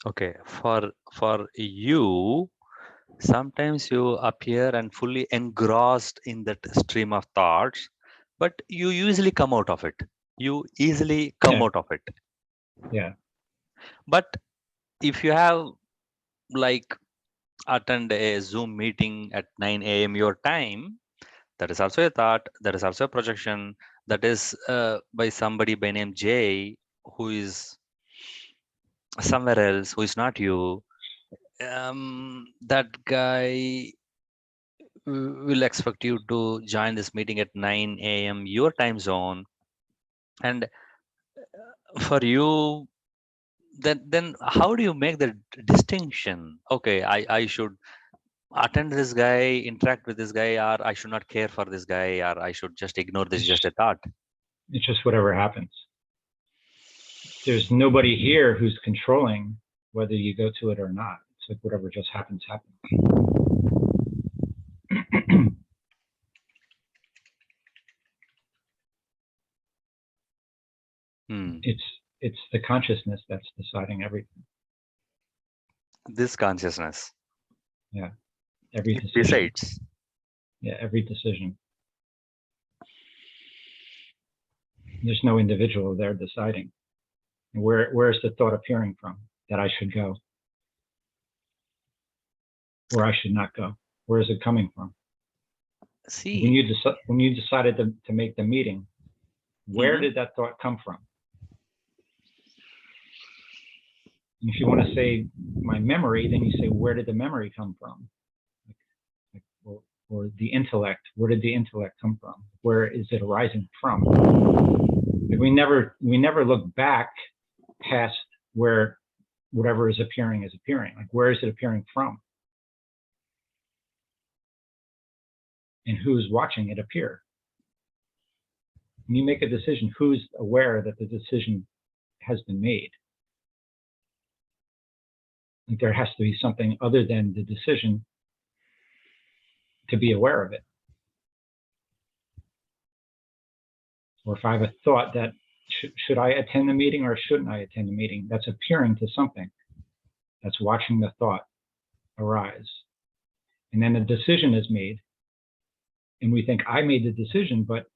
Okay, for you, sometimes you appear and fully engrossed in that stream of thoughts, but you usually come out of it. You easily come out of it. Yeah. But if you have like attend a Zoom meeting at 9 a.m. your time, that is also a thought, that is also a projection, that is by somebody by name Jay, who is somewhere else, who is not you. That guy will expect you to join this meeting at 9 a.m. your time zone, and for you, then how do you make the distinction? Okay, I should attend this guy, interact with this guy, or I should not care for this guy, or I should just ignore this, just a thought. It's just whatever happens. There's nobody here who's controlling whether you go to it or not. It's like whatever just happens. It's the consciousness that's deciding everything. This consciousness. Yeah. Every it decision. Decides. Yeah, every decision. There's no individual there deciding. Where's the thought appearing from that I should go? Or I should not go? Where is it coming from? See, when you decided to make the meeting, where did that thought come from? And if you want to say my memory, then you say, where did the memory come from? Or the intellect, where did the intellect come from? Where is it arising from? We never look back past where whatever is appearing is appearing. Like, where is it appearing from? And who's watching it appear? When you make a decision, who's aware that the decision has been made? Like, there has to be something other than the decision to be aware of it. Or if I have a thought that should I attend the meeting or shouldn't I attend the meeting, that's appearing to something that's watching the thought. arise. And then a decision is made. And we think, I made the decision, but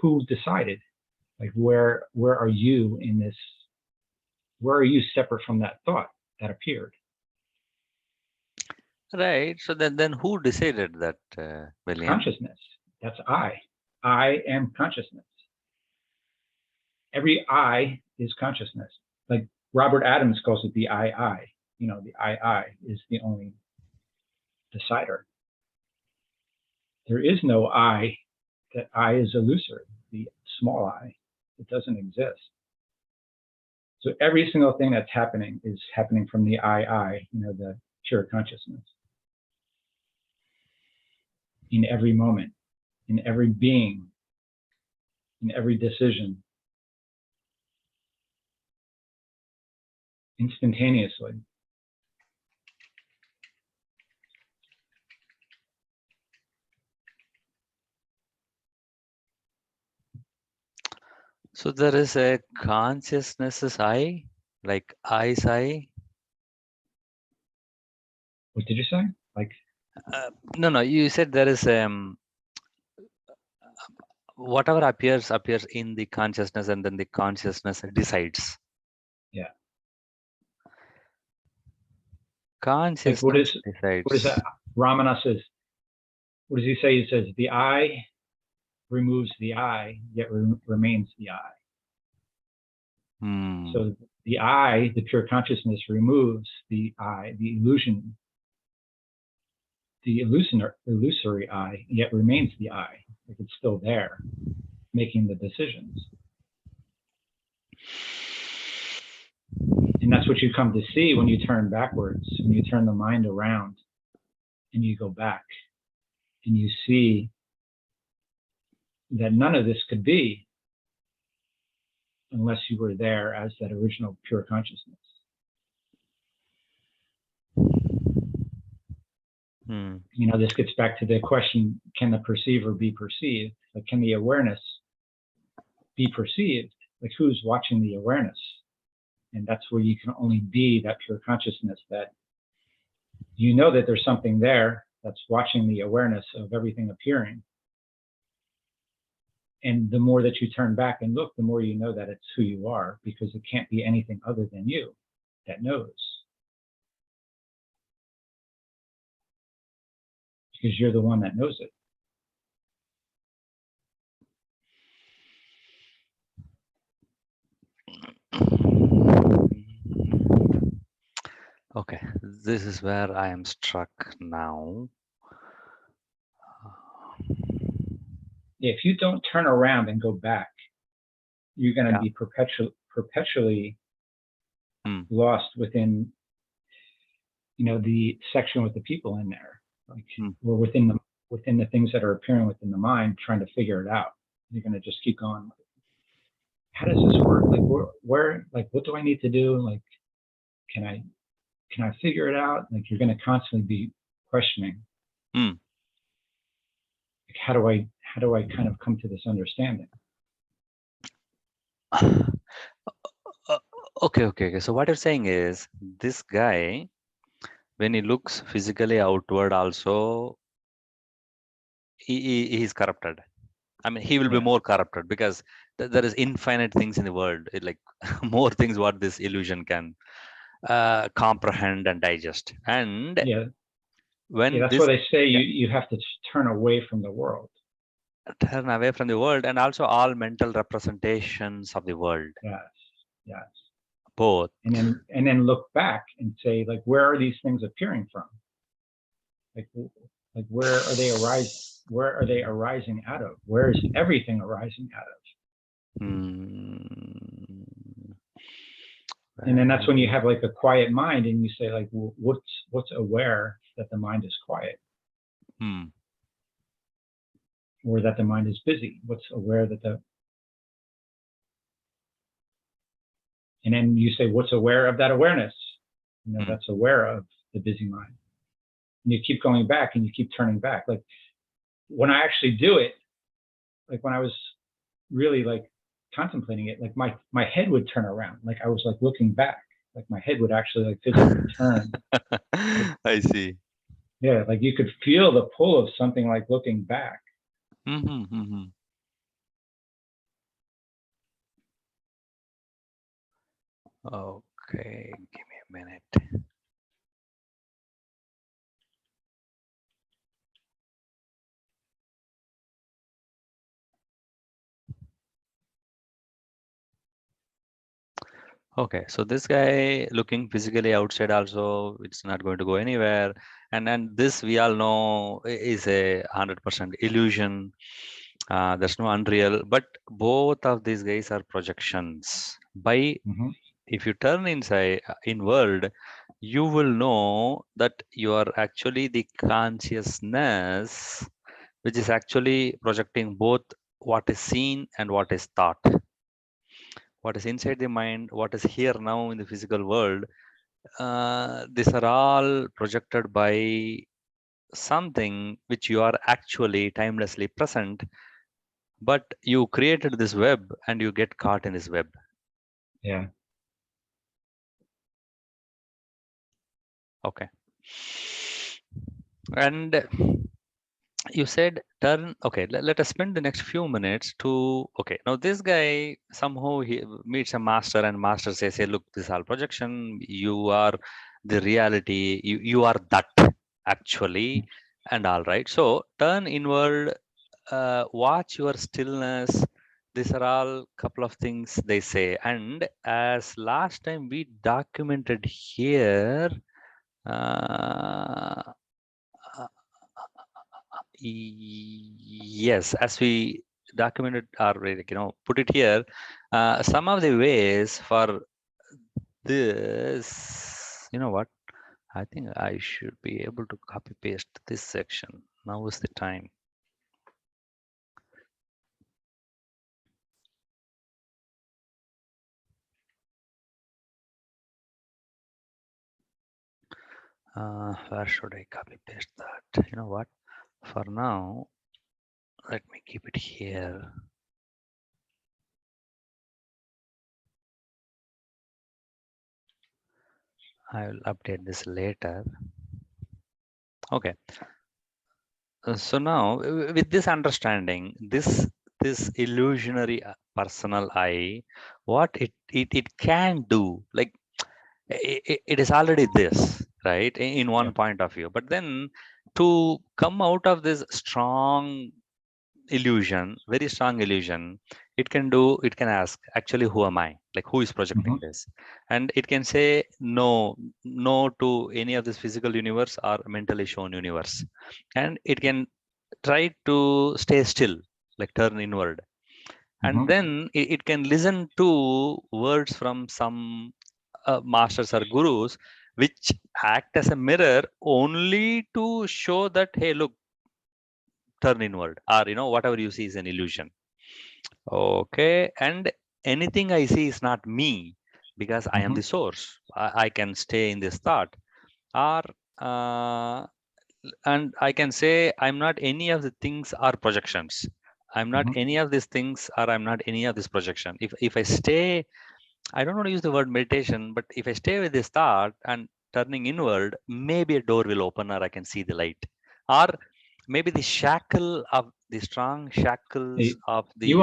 who decided? Like, where are you in this? Where are you separate from that thought that appeared? Right. So then who decided that, William? Consciousness. That's I. I am consciousness. Every I is consciousness. Like Robert Adams calls it the I. You know, the I is the only decider. There is no I. That I is illusory, the small I. It doesn't exist. So every single thing that's happening is happening from the I, you know, the pure consciousness. In every moment, in every being, in every decision, instantaneously. So there is a consciousness I, like I's I. What did you say? Like, No, you said there is whatever appears in the consciousness, and then the consciousness decides. yeah. Consciousness Like what is decides. that? Ramana says, what does he say? He says, the I removes the I, yet remains the I. So the I, the pure consciousness, removes the I, the illusion, the illusory I, yet remains the I. Like it's still there, making the decisions. And that's what you come to see when you turn backwards, when you turn the mind around and you go back and you see that none of this could be unless you were there as that original pure consciousness. You know, this gets back to the question, can the perceiver be perceived? Like, can the awareness be perceived? Like, who's watching the awareness? And that's where you can only be that pure consciousness, that you know that there's something there that's watching the awareness of everything appearing. And the more that you turn back and look, the more you know that it's who you are, because it can't be anything other than you that knows. Because you're the one that knows it. Okay, this is where I am struck now. If you don't turn around and go back, you're going to be perpetually lost within, you know, the section with the people in there, like or within the things that are appearing within the mind, trying to figure it out. You're going to just keep going. How does this work? Like where like what do I need to do? Like can I figure it out? Like you're going to constantly be questioning. Like, how do I kind of come to this understanding? Okay. So what you're saying is, this guy, when he looks physically outward, also he's corrupted. I mean, he will be more corrupted because there is infinite things in the world, like more things what this illusion can comprehend and digest. And when that's why they say you have to turn away from the world. Turn away from the world, and also all mental representations of the world. Yes. Both. And then look back and say, like, where are these things appearing from? Like where are they arising? Where are they arising out of? Where is everything arising out of? And then that's when you have like a quiet mind, and you say, like, well, what's aware that the mind is quiet, or that the mind is busy? What's aware that the And then you say, what's aware of that awareness? You know, that's aware of the busy mind. And you keep going back and you keep turning back. Like when I actually do it, like when I was really like contemplating it, like my head would turn around. Like I was like looking back. Like my head would actually like physically turn. I see. Yeah, like you could feel the pull of something like looking back. Okay, give me a minute. Okay, so this guy looking physically outside also, it's not going to go anywhere. And then this we all know is a 100% illusion. There's no unreal, but both of these guys are projections. By if you turn inside inward, you will know that you are actually the consciousness, which is actually projecting both what is seen and what is thought. What is inside the mind, what is here now in the physical world, these are all projected by something which you are actually timelessly present, but you created this web and you get caught in this web. Yeah. Okay. And you said turn. Okay, let us spend the next few minutes to. Okay, now this guy somehow he meets a master, and master says, "Hey, look, this is all projection. You are the reality. You are that actually, and all right. So turn inward. Watch your stillness. These are all couple of things they say. And as last time we documented here." Uh, Yes, as we documented or put it here, some of the ways for this, you know what? I think I should be able to copy paste this section. Now is the time. Where should I copy paste that? You know what? For now, let me keep it here. I will update this later. Okay. So now with this understanding, this illusionary personal I, what it can do, like it is already this, right, in one point of view, but then to come out of this strong illusion, very strong illusion, it can ask, actually, who am I? Like, who is projecting this? And it can say no to any of this physical universe or mentally shown universe. And it can try to stay still, like turn inward. And then it can listen to words from some masters or gurus, which act as a mirror only to show that, hey, look, turn inward, or whatever you see is an illusion. Okay, and anything I see is not me, because I am the source. I can stay in this thought, or and I can say I'm not any of the things or projections. I'm not any of these things, or I'm not any of this projection. If I stay, I don't want to use the word meditation, but if I stay with this thought and turning inward, maybe a door will open, or I can see the light. Or maybe the shackle of the strong shackles of You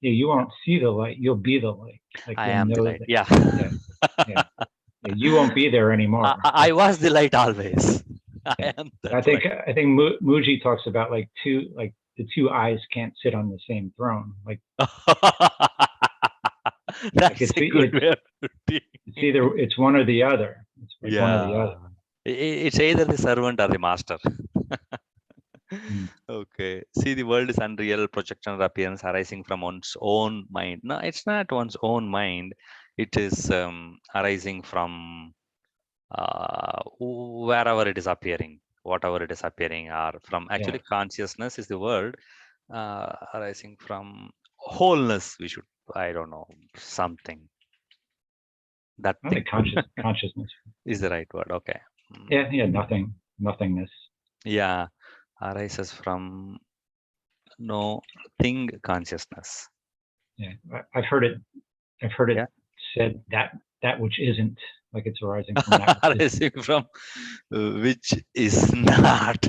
the won't see the light. You'll be the light. Like I you'll am the know light. that. Yeah. Yeah. You won't be there anymore. I was the light always. I am I that think light. Muji talks about like the two eyes can't sit on the same throne. Like That's a good way of putting it's either it's one or the other. It's like one or the Yeah. other. It's either the servant or the master. Okay. See, the world is unreal, projection or appearance arising from one's own mind. No, it's not one's own mind. It is arising from wherever it is appearing, whatever it is appearing, or from actually consciousness is the word arising from wholeness. We should, I don't know, something. That I thing think consciousness. is the right word. Okay. Yeah, nothingness. Yeah, arises from no thing consciousness. Yeah, I've heard it Yeah. said that which isn't, like it's arising from that which isn't. Arising from which is not.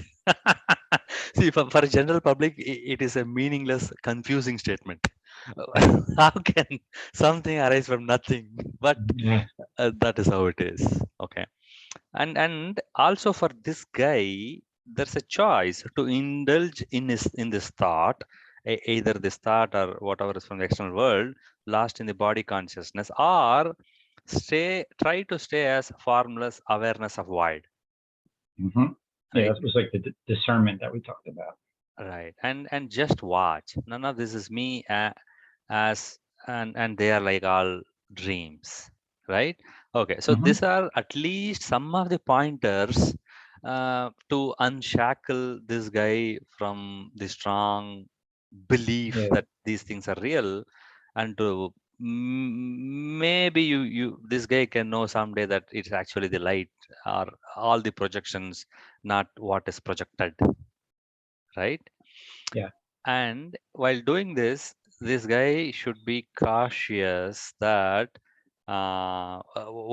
See, for general public, it is a meaningless, confusing statement. Yeah. How can something arise from nothing? But Yeah. that is how it is. Okay. And also for this guy, there's a choice to indulge in this thought, either this thought or whatever is from the external world, lost in the body consciousness, or try to stay as formless awareness of void. Hmm. Yeah, Right. that was like the discernment that we talked about. Right. And just watch. None of this is me, as and they are like all dreams, right? Okay, so Hmm. these are at least some of the pointers to unshackle this guy from the strong belief Yeah. that these things are real, and to maybe you this guy can know someday that it's actually the light or all the projections, not what is projected, right? Yeah. And while doing this, this guy should be cautious that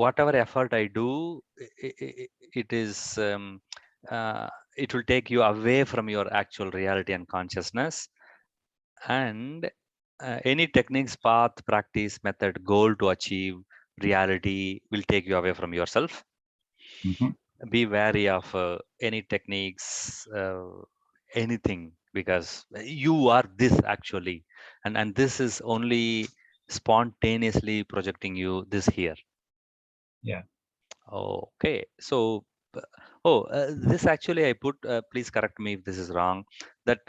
whatever effort I do, it is it will take you away from your actual reality and consciousness. And any techniques, path, practice, method, goal to achieve reality will take you away from yourself. Hmm. Be wary of any techniques, anything, because you are this actually, and this is only spontaneously projecting you this here. Yeah. Okay, so this actually I put, please correct me if this is wrong, that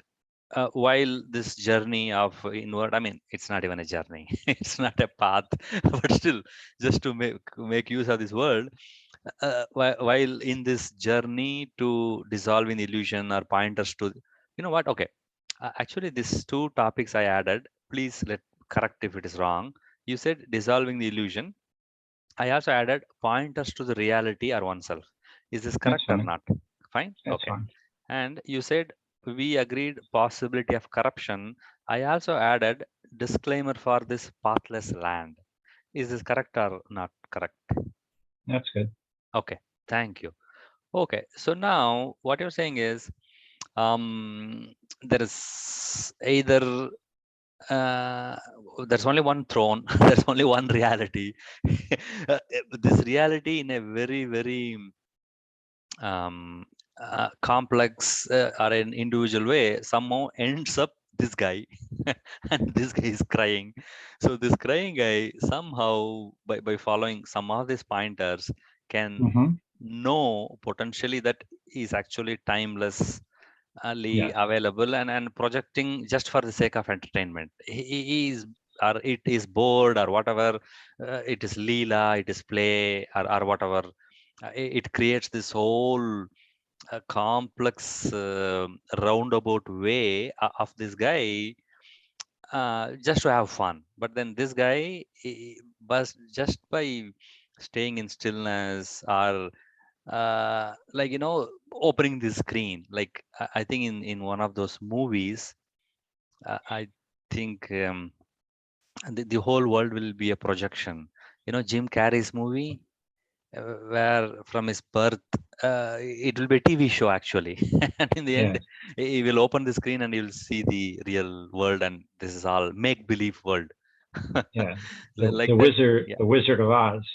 while this journey of inward, I mean, it's not even a journey, it's not a path, but still, just to make use of this word, while in this journey to dissolving illusion or pointers to, you know what, okay, actually these two topics I added, please let correct if it is wrong. You said dissolving the illusion, I also added pointers to the reality or oneself. Is this That's correct or fine. not? Fine. That's Okay. fine. And you said we agreed possibility of corruption. I also added disclaimer for this pathless land. Is this correct or not correct? That's good. Okay. Thank you. Okay. So now what you're saying is, um, there is either uh, there's only one throne, there's only one reality. This reality in a very, very complex or an individual way somehow ends up this guy, and this guy is crying. So this crying guy somehow, by following some of these pointers, can Hmm. know potentially that is actually timeless, Yes. available, and projecting just for the sake of entertainment. He is, or it is bored or whatever, it is leela, it is play, or whatever. It creates this whole complex roundabout way of this guy, just to have fun. But then this guy, but just by staying in stillness, or like, opening the screen, like I think in one of those movies, I think the whole world will be a projection. Jim Carrey's movie, where from his birth, it will be a TV show actually. And in the end, Yes. he will open the screen and he will see the real world, and this is all make believe world. Yeah. The Like that. Yeah. the Wizard of Oz.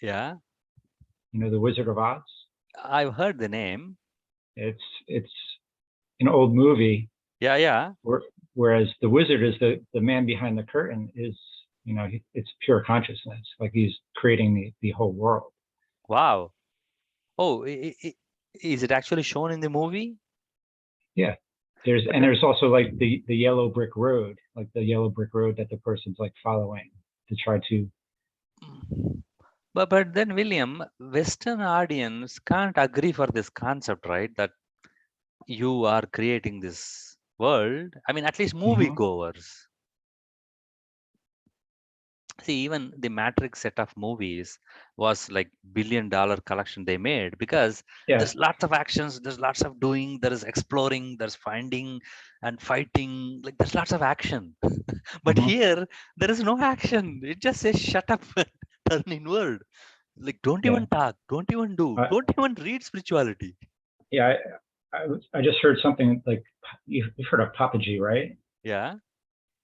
Yeah, You know the Wizard of Oz? I've heard the name. It's an old movie Yeah, yeah. where, whereas the wizard is the man behind the curtain is, it's pure consciousness. Like he's creating the whole world. Wow. Oh, is it actually shown in the movie? Yeah. But There's also like the yellow brick road, like the yellow brick road that the person's like following to try to. but then, William, Western audience can't agree for this concept, right? That you are creating this world. I mean, at least Hmm. moviegoers. See, even the Matrix set of movies was like $1 billion collection they made, because Yeah. there's lots of actions, there's lots of doing, there is exploring, there's finding and fighting. Like there's lots of action. But Hmm. here there is no action. It just says shut up. turn inward. Like, don't Yeah. even talk, don't even do, don't even read spirituality. Yeah. I just heard something like you've heard of Papaji, right? Yeah.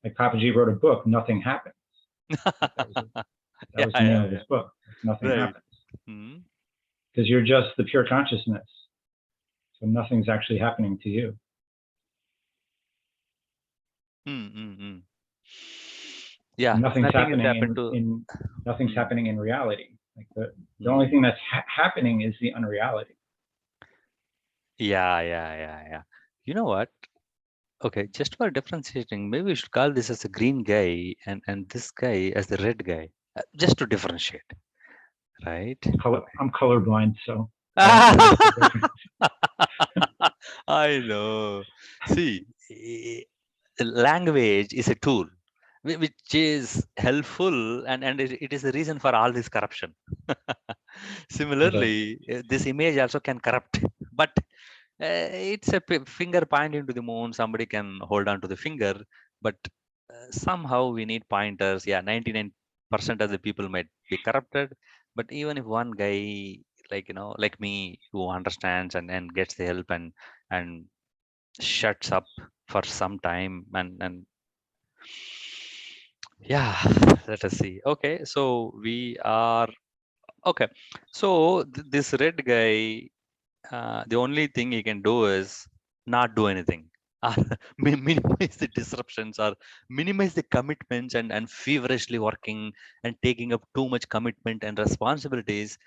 Like Papaji wrote a book, Nothing Happens. Like that Yeah, was the name yeah, of his yeah. book. Like, nothing Right. happens Hmm. because you're just the pure consciousness. So nothing's actually happening to you. Yeah, Nothing's nothing has happening happened to. nothing's Mm, happening in reality. Like the only mm. thing that's happening is the unreality. Yeah, yeah, yeah, yeah. You know what? Okay, just for differentiating, maybe we should call this as a green guy and this guy as the red guy, just to differentiate, right? Okay. I'm colorblind, so I don't notice the difference. I know. See, language is a tool which is helpful and it is the reason for all this corruption. Okay. Similarly, this image also can corrupt, but it's a finger pointing to the moon. Somebody can hold on to the finger, but somehow we need pointers. Yeah, 99% of the people might be corrupted, but even if one guy, like like me, who understands and gets the help and shuts up for some time and yeah, let us see. Okay, so we are okay. So this red guy, the only thing he can do is not do anything, or minimize the disruptions, or minimize the commitments and feverishly working and taking up too much commitment and responsibilities.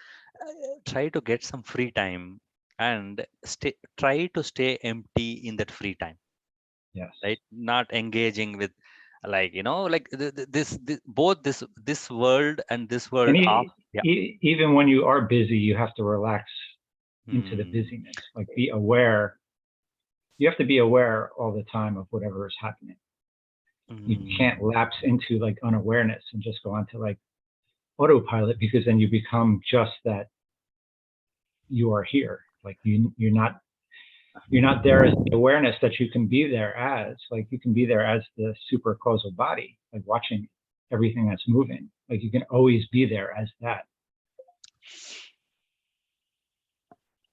Try to get some free time and try to stay empty in that free time, Yes. right? Not engaging with, like like both this world and this And world of, yeah. even when you are busy, you have to relax into the Hmm. busyness. Like be aware. You have to be aware all the time of whatever is happening. You can't Hmm. lapse into like unawareness and just go onto like autopilot, because then you become just that you are here. Like you're not there as the awareness that you can be there as. Like you can be there as the super causal body, like watching everything that's moving. Like you can always be there as that.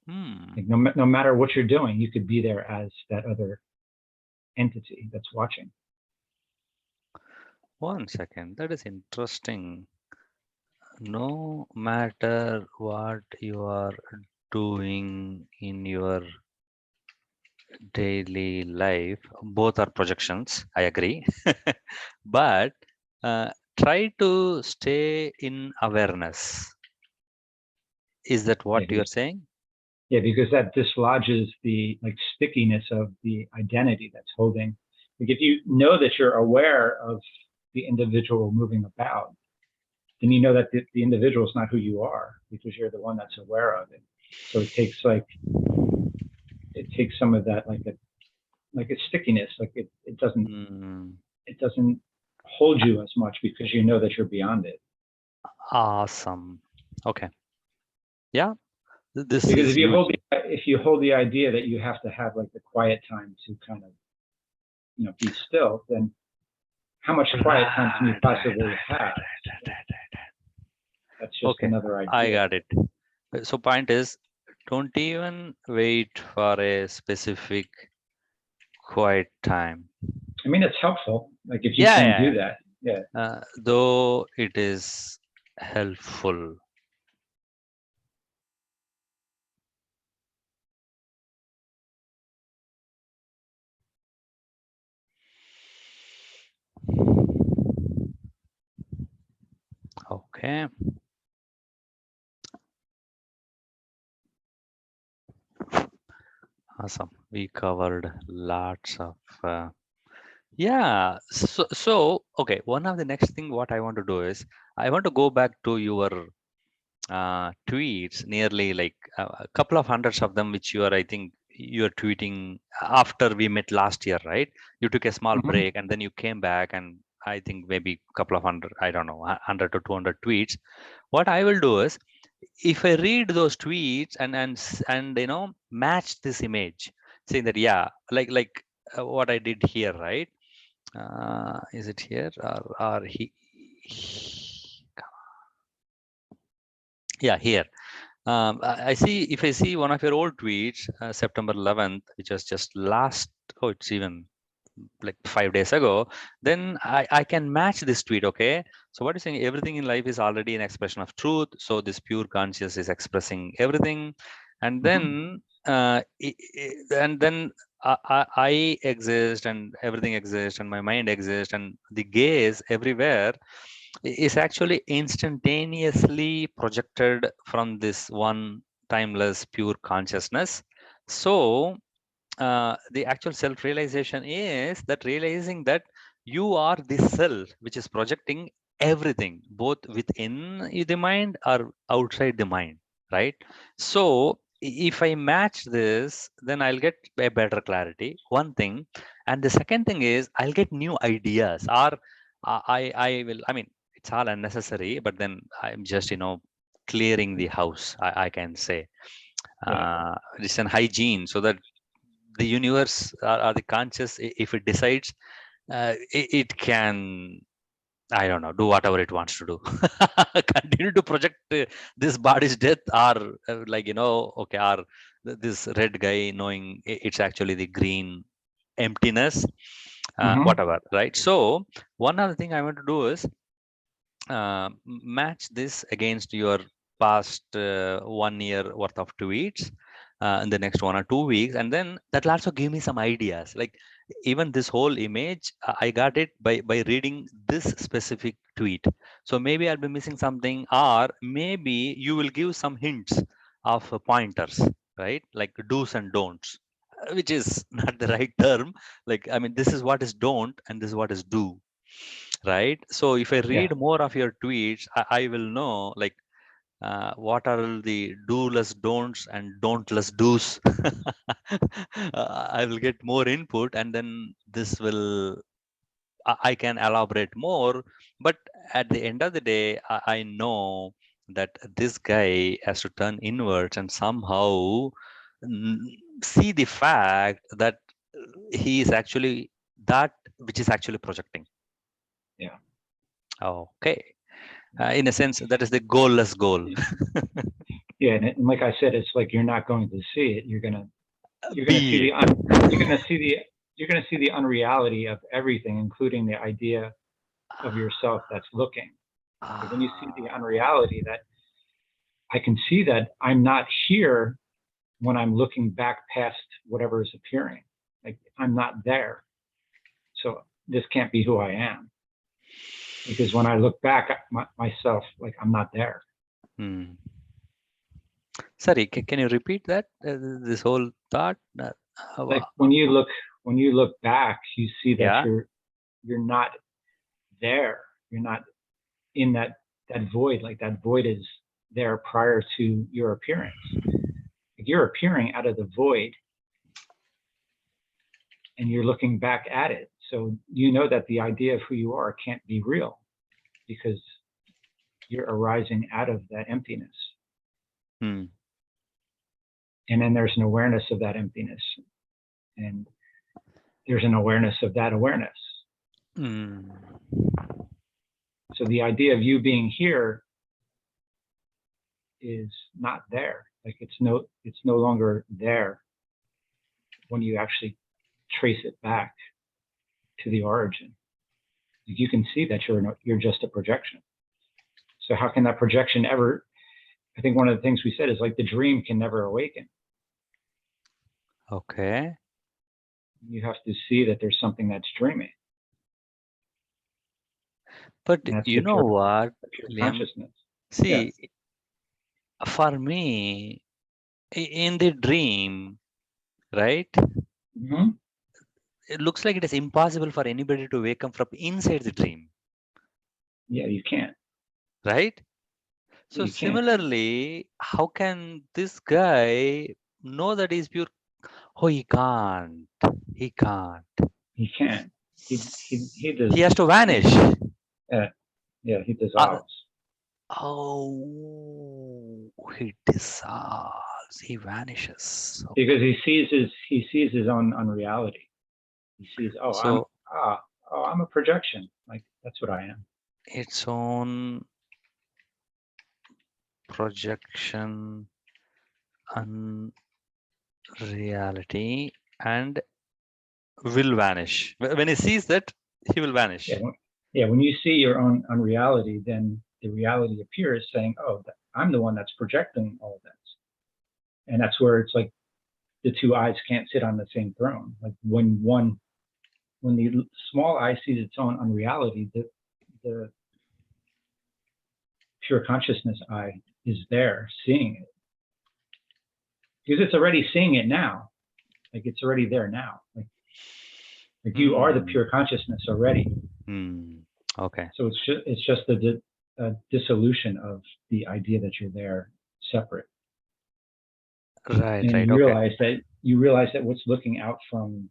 Hmm. Like no matter what you're doing, you could be there as that other entity that's watching. One second, that is interesting. No matter what you are doing in your daily life, both are projections, I agree. But try to stay in awareness. Is that Yeah, what you're saying? because that dislodges the like stickiness of the identity that's holding. Like if you know that you're aware of the individual moving about, then you know that the individual is not who you are, because you're the one that's aware of it. So it takes some of that like a stickiness. Like Hmm. it doesn't hold you as much because you know that you're beyond it. Awesome. Okay. Yeah, this Because is huge. if you hold the idea that you have to have like the quiet time to kind of be still, then how much quiet time can you Right, right, possibly right, right, have? right, right, right, right, right. That's just Okay, another I idea. got it. So point is, don't even wait for a specific quiet time. I mean, it's helpful. Like if you Yeah, can yeah, do that, yeah. yeah. Though it is helpful. Okay, awesome. We covered lots of yeah. So okay. One of the next thing what I want to do is I want to go back to your tweets, nearly like a couple of hundreds of them, which you are, I think, you are tweeting after we met last year, right? You took a small Hmm. break and then you came back, and I think maybe a couple of hundred, I don't know, 100 to 200 tweets. What I will do is, if I read those tweets and match this image, saying that yeah, like what I did here, right? Is it here or he Yeah, here. I see, if I see one of your old tweets, September 11th, which was just last, oh, it's even like 5 days ago, then I can match this tweet. Okay. So what you're saying, everything in life is already an expression of truth. So this pure conscious is expressing everything. And then, and then I exist and everything exists and my mind exists and the gaze everywhere is actually instantaneously projected from this one timeless pure consciousness. So the actual self-realization is that realizing that you are this self which is projecting everything both within the mind or outside the mind, right? So if I match this, then I'll get a better clarity, one thing. And the second thing is I'll get new ideas, or I will, I mean, it's all unnecessary, but then I'm just, clearing the house, I can say. It's an hygiene so that the universe, or the conscious, if it decides, it can, I don't know, do whatever it wants to do. Continue to project this body's death, or okay, or this red guy knowing it's actually the green emptiness, whatever, right? So one other thing I want to do is match this against your past 1 year worth of tweets in the next 1 or 2 weeks, and then that'll also give me some ideas. Like even this whole image, I got it by reading this specific tweet. So maybe I'll be missing something, or maybe you will give some hints of pointers, right? Like do's and don'ts, which is not the right term. Like, I mean, this is what is don't and this is what is do, right? So if I read more of your tweets, I will know, like, what are the do-less don'ts and don't-less do's. I will get more input, and then this will, I can elaborate more. But at the end of the day, I know that this guy has to turn inwards and somehow mm, see the fact that he is actually that which is actually projecting. Yeah. Okay. In a sense, that is the goalless goal. Yeah, and like I said, it's like you're not going to see it. You're gonna see Be it. you're gonna see the unreality of everything, including the idea of yourself that's looking. But when you see the unreality, that I can see that I'm not here when I'm looking back past whatever is appearing. Like I'm not there. So this can't be who I am. Because when I look back at myself, like I'm not there. Hmm. Sorry, can you repeat that? This whole thought? Like when you look back, you see that Yeah. you're not there. You're not in that void. Like that void is there prior to your appearance. Like you're appearing out of the void, and you're looking back at it. So you know that the idea of who you are can't be real, because you're arising out of that emptiness. Hmm. And then there's an awareness of that emptiness, and there's an awareness of that awareness. Hmm. So the idea of you being here is not there. Like it's no longer there when you actually trace it back to the origin. You can see that you're just a projection. So how can that projection ever? I think one of the things we said is like the dream can never awaken. Okay. You have to see that there's something that's dreaming. But And that's you know what, the pure Liam? consciousness. See, for me, in the dream, right? Mm-hmm. It looks like it is impossible for anybody to wake up from inside the dream. Yeah, you can't. Right? So You can't. similarly, how can this guy know that he's pure? Oh, he can't. He can't. He can't. He does. He has to vanish. He dissolves. Oh, he dissolves. He vanishes. Because he sees his own unreality. He sees, So I'm a projection. Like that's what I am. its own projection, unreality, and will vanish. When he sees that, he will vanish. Yeah, when you see your own unreality, then the reality appears saying, oh, I'm the one that's projecting all of this. And that's where it's like the two eyes can't sit on the same throne. Like when the small eye sees its own unreality, the pure consciousness eye is there seeing it. Because it's already seeing it now. Like it's already there now. Like you are the pure consciousness already. Okay. So it's just the dissolution of the idea that you're there separate. Right. And right. you realize that what's looking out from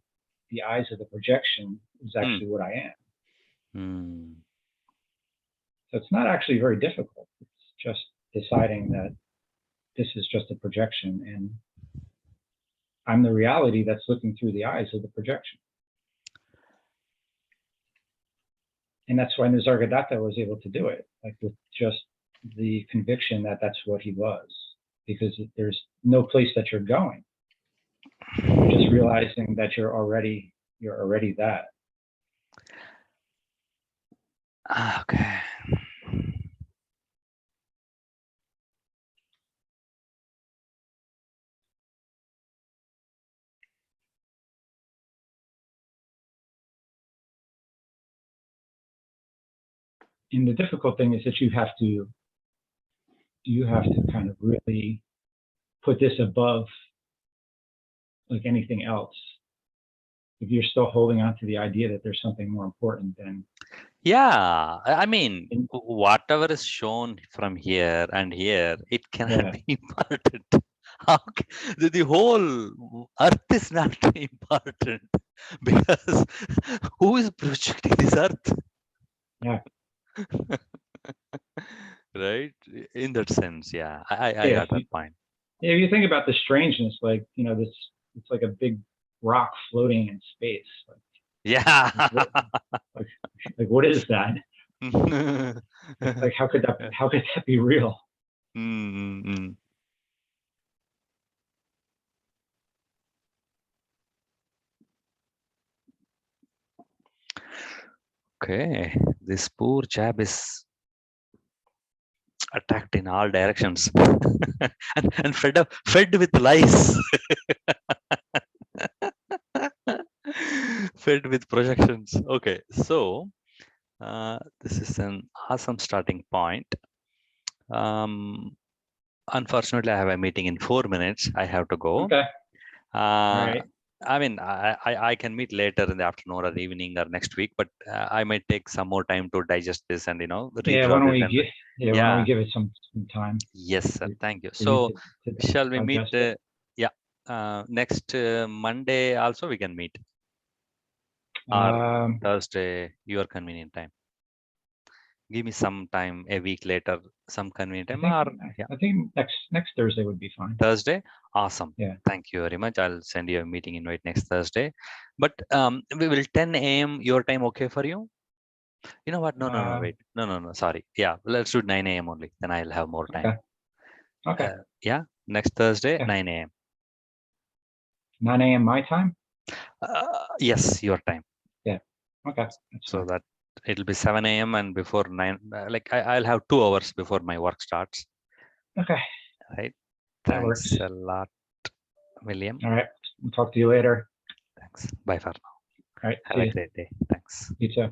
the eyes of the projection is actually what I am. So it's not actually very difficult. It's just deciding that this is just a projection and I'm the reality that's looking through the eyes of the projection. And that's why Nisargadatta was able to do it, like with just the conviction that that's what he was, because there's no place that you're going. You're just realizing that you're already that. Okay. And the difficult thing is that you have to kind of really put this above like anything else. If you're still holding on to the idea that there's something more important than. Yeah, I mean, whatever is shown from here and here, it cannot be important. The whole earth is not important because who is projecting this earth? Yeah. Right? In that sense, yeah, I got that point. Yeah, if you think about the strangeness, like, it's like a big rock floating in space. Like, yeah. Like what is that? Like how could that be real? Okay, this poor chap is attacked in all directions and fed with lies. Fed with projections. Okay, so this is an awesome starting point. Unfortunately, I have a meeting in 4 minutes. I have to go. Okay. Right. I mean, I can meet later in the afternoon or evening or next week, but I might take some more time to digest this and why don't we give it some time? Yes, sir. Thank you. So, shall we meet? Next Monday also we can meet. Or Thursday, your convenient time. Give me some time a week later, some convenient time. I think next Thursday would be fine. Thursday, awesome. Yeah. Thank you very much. I'll send you a meeting invite next Thursday. But we will 10 a.m. your time okay for you? You know what? No, wait. No. Sorry. Yeah, let's do 9 a.m. only. Then I'll have more time. Okay. Yeah, next Thursday, 9 a.m. 9 a.m. my time? Yes, your time. Yeah. Okay. So that it'll be 7 a.m. and before 9, like I'll have 2 hours before my work starts. Okay. Right. That works. Thanks a lot, William. All right. We'll talk to you later. Thanks. Bye for now. All right. Have a great day. Thanks. You too.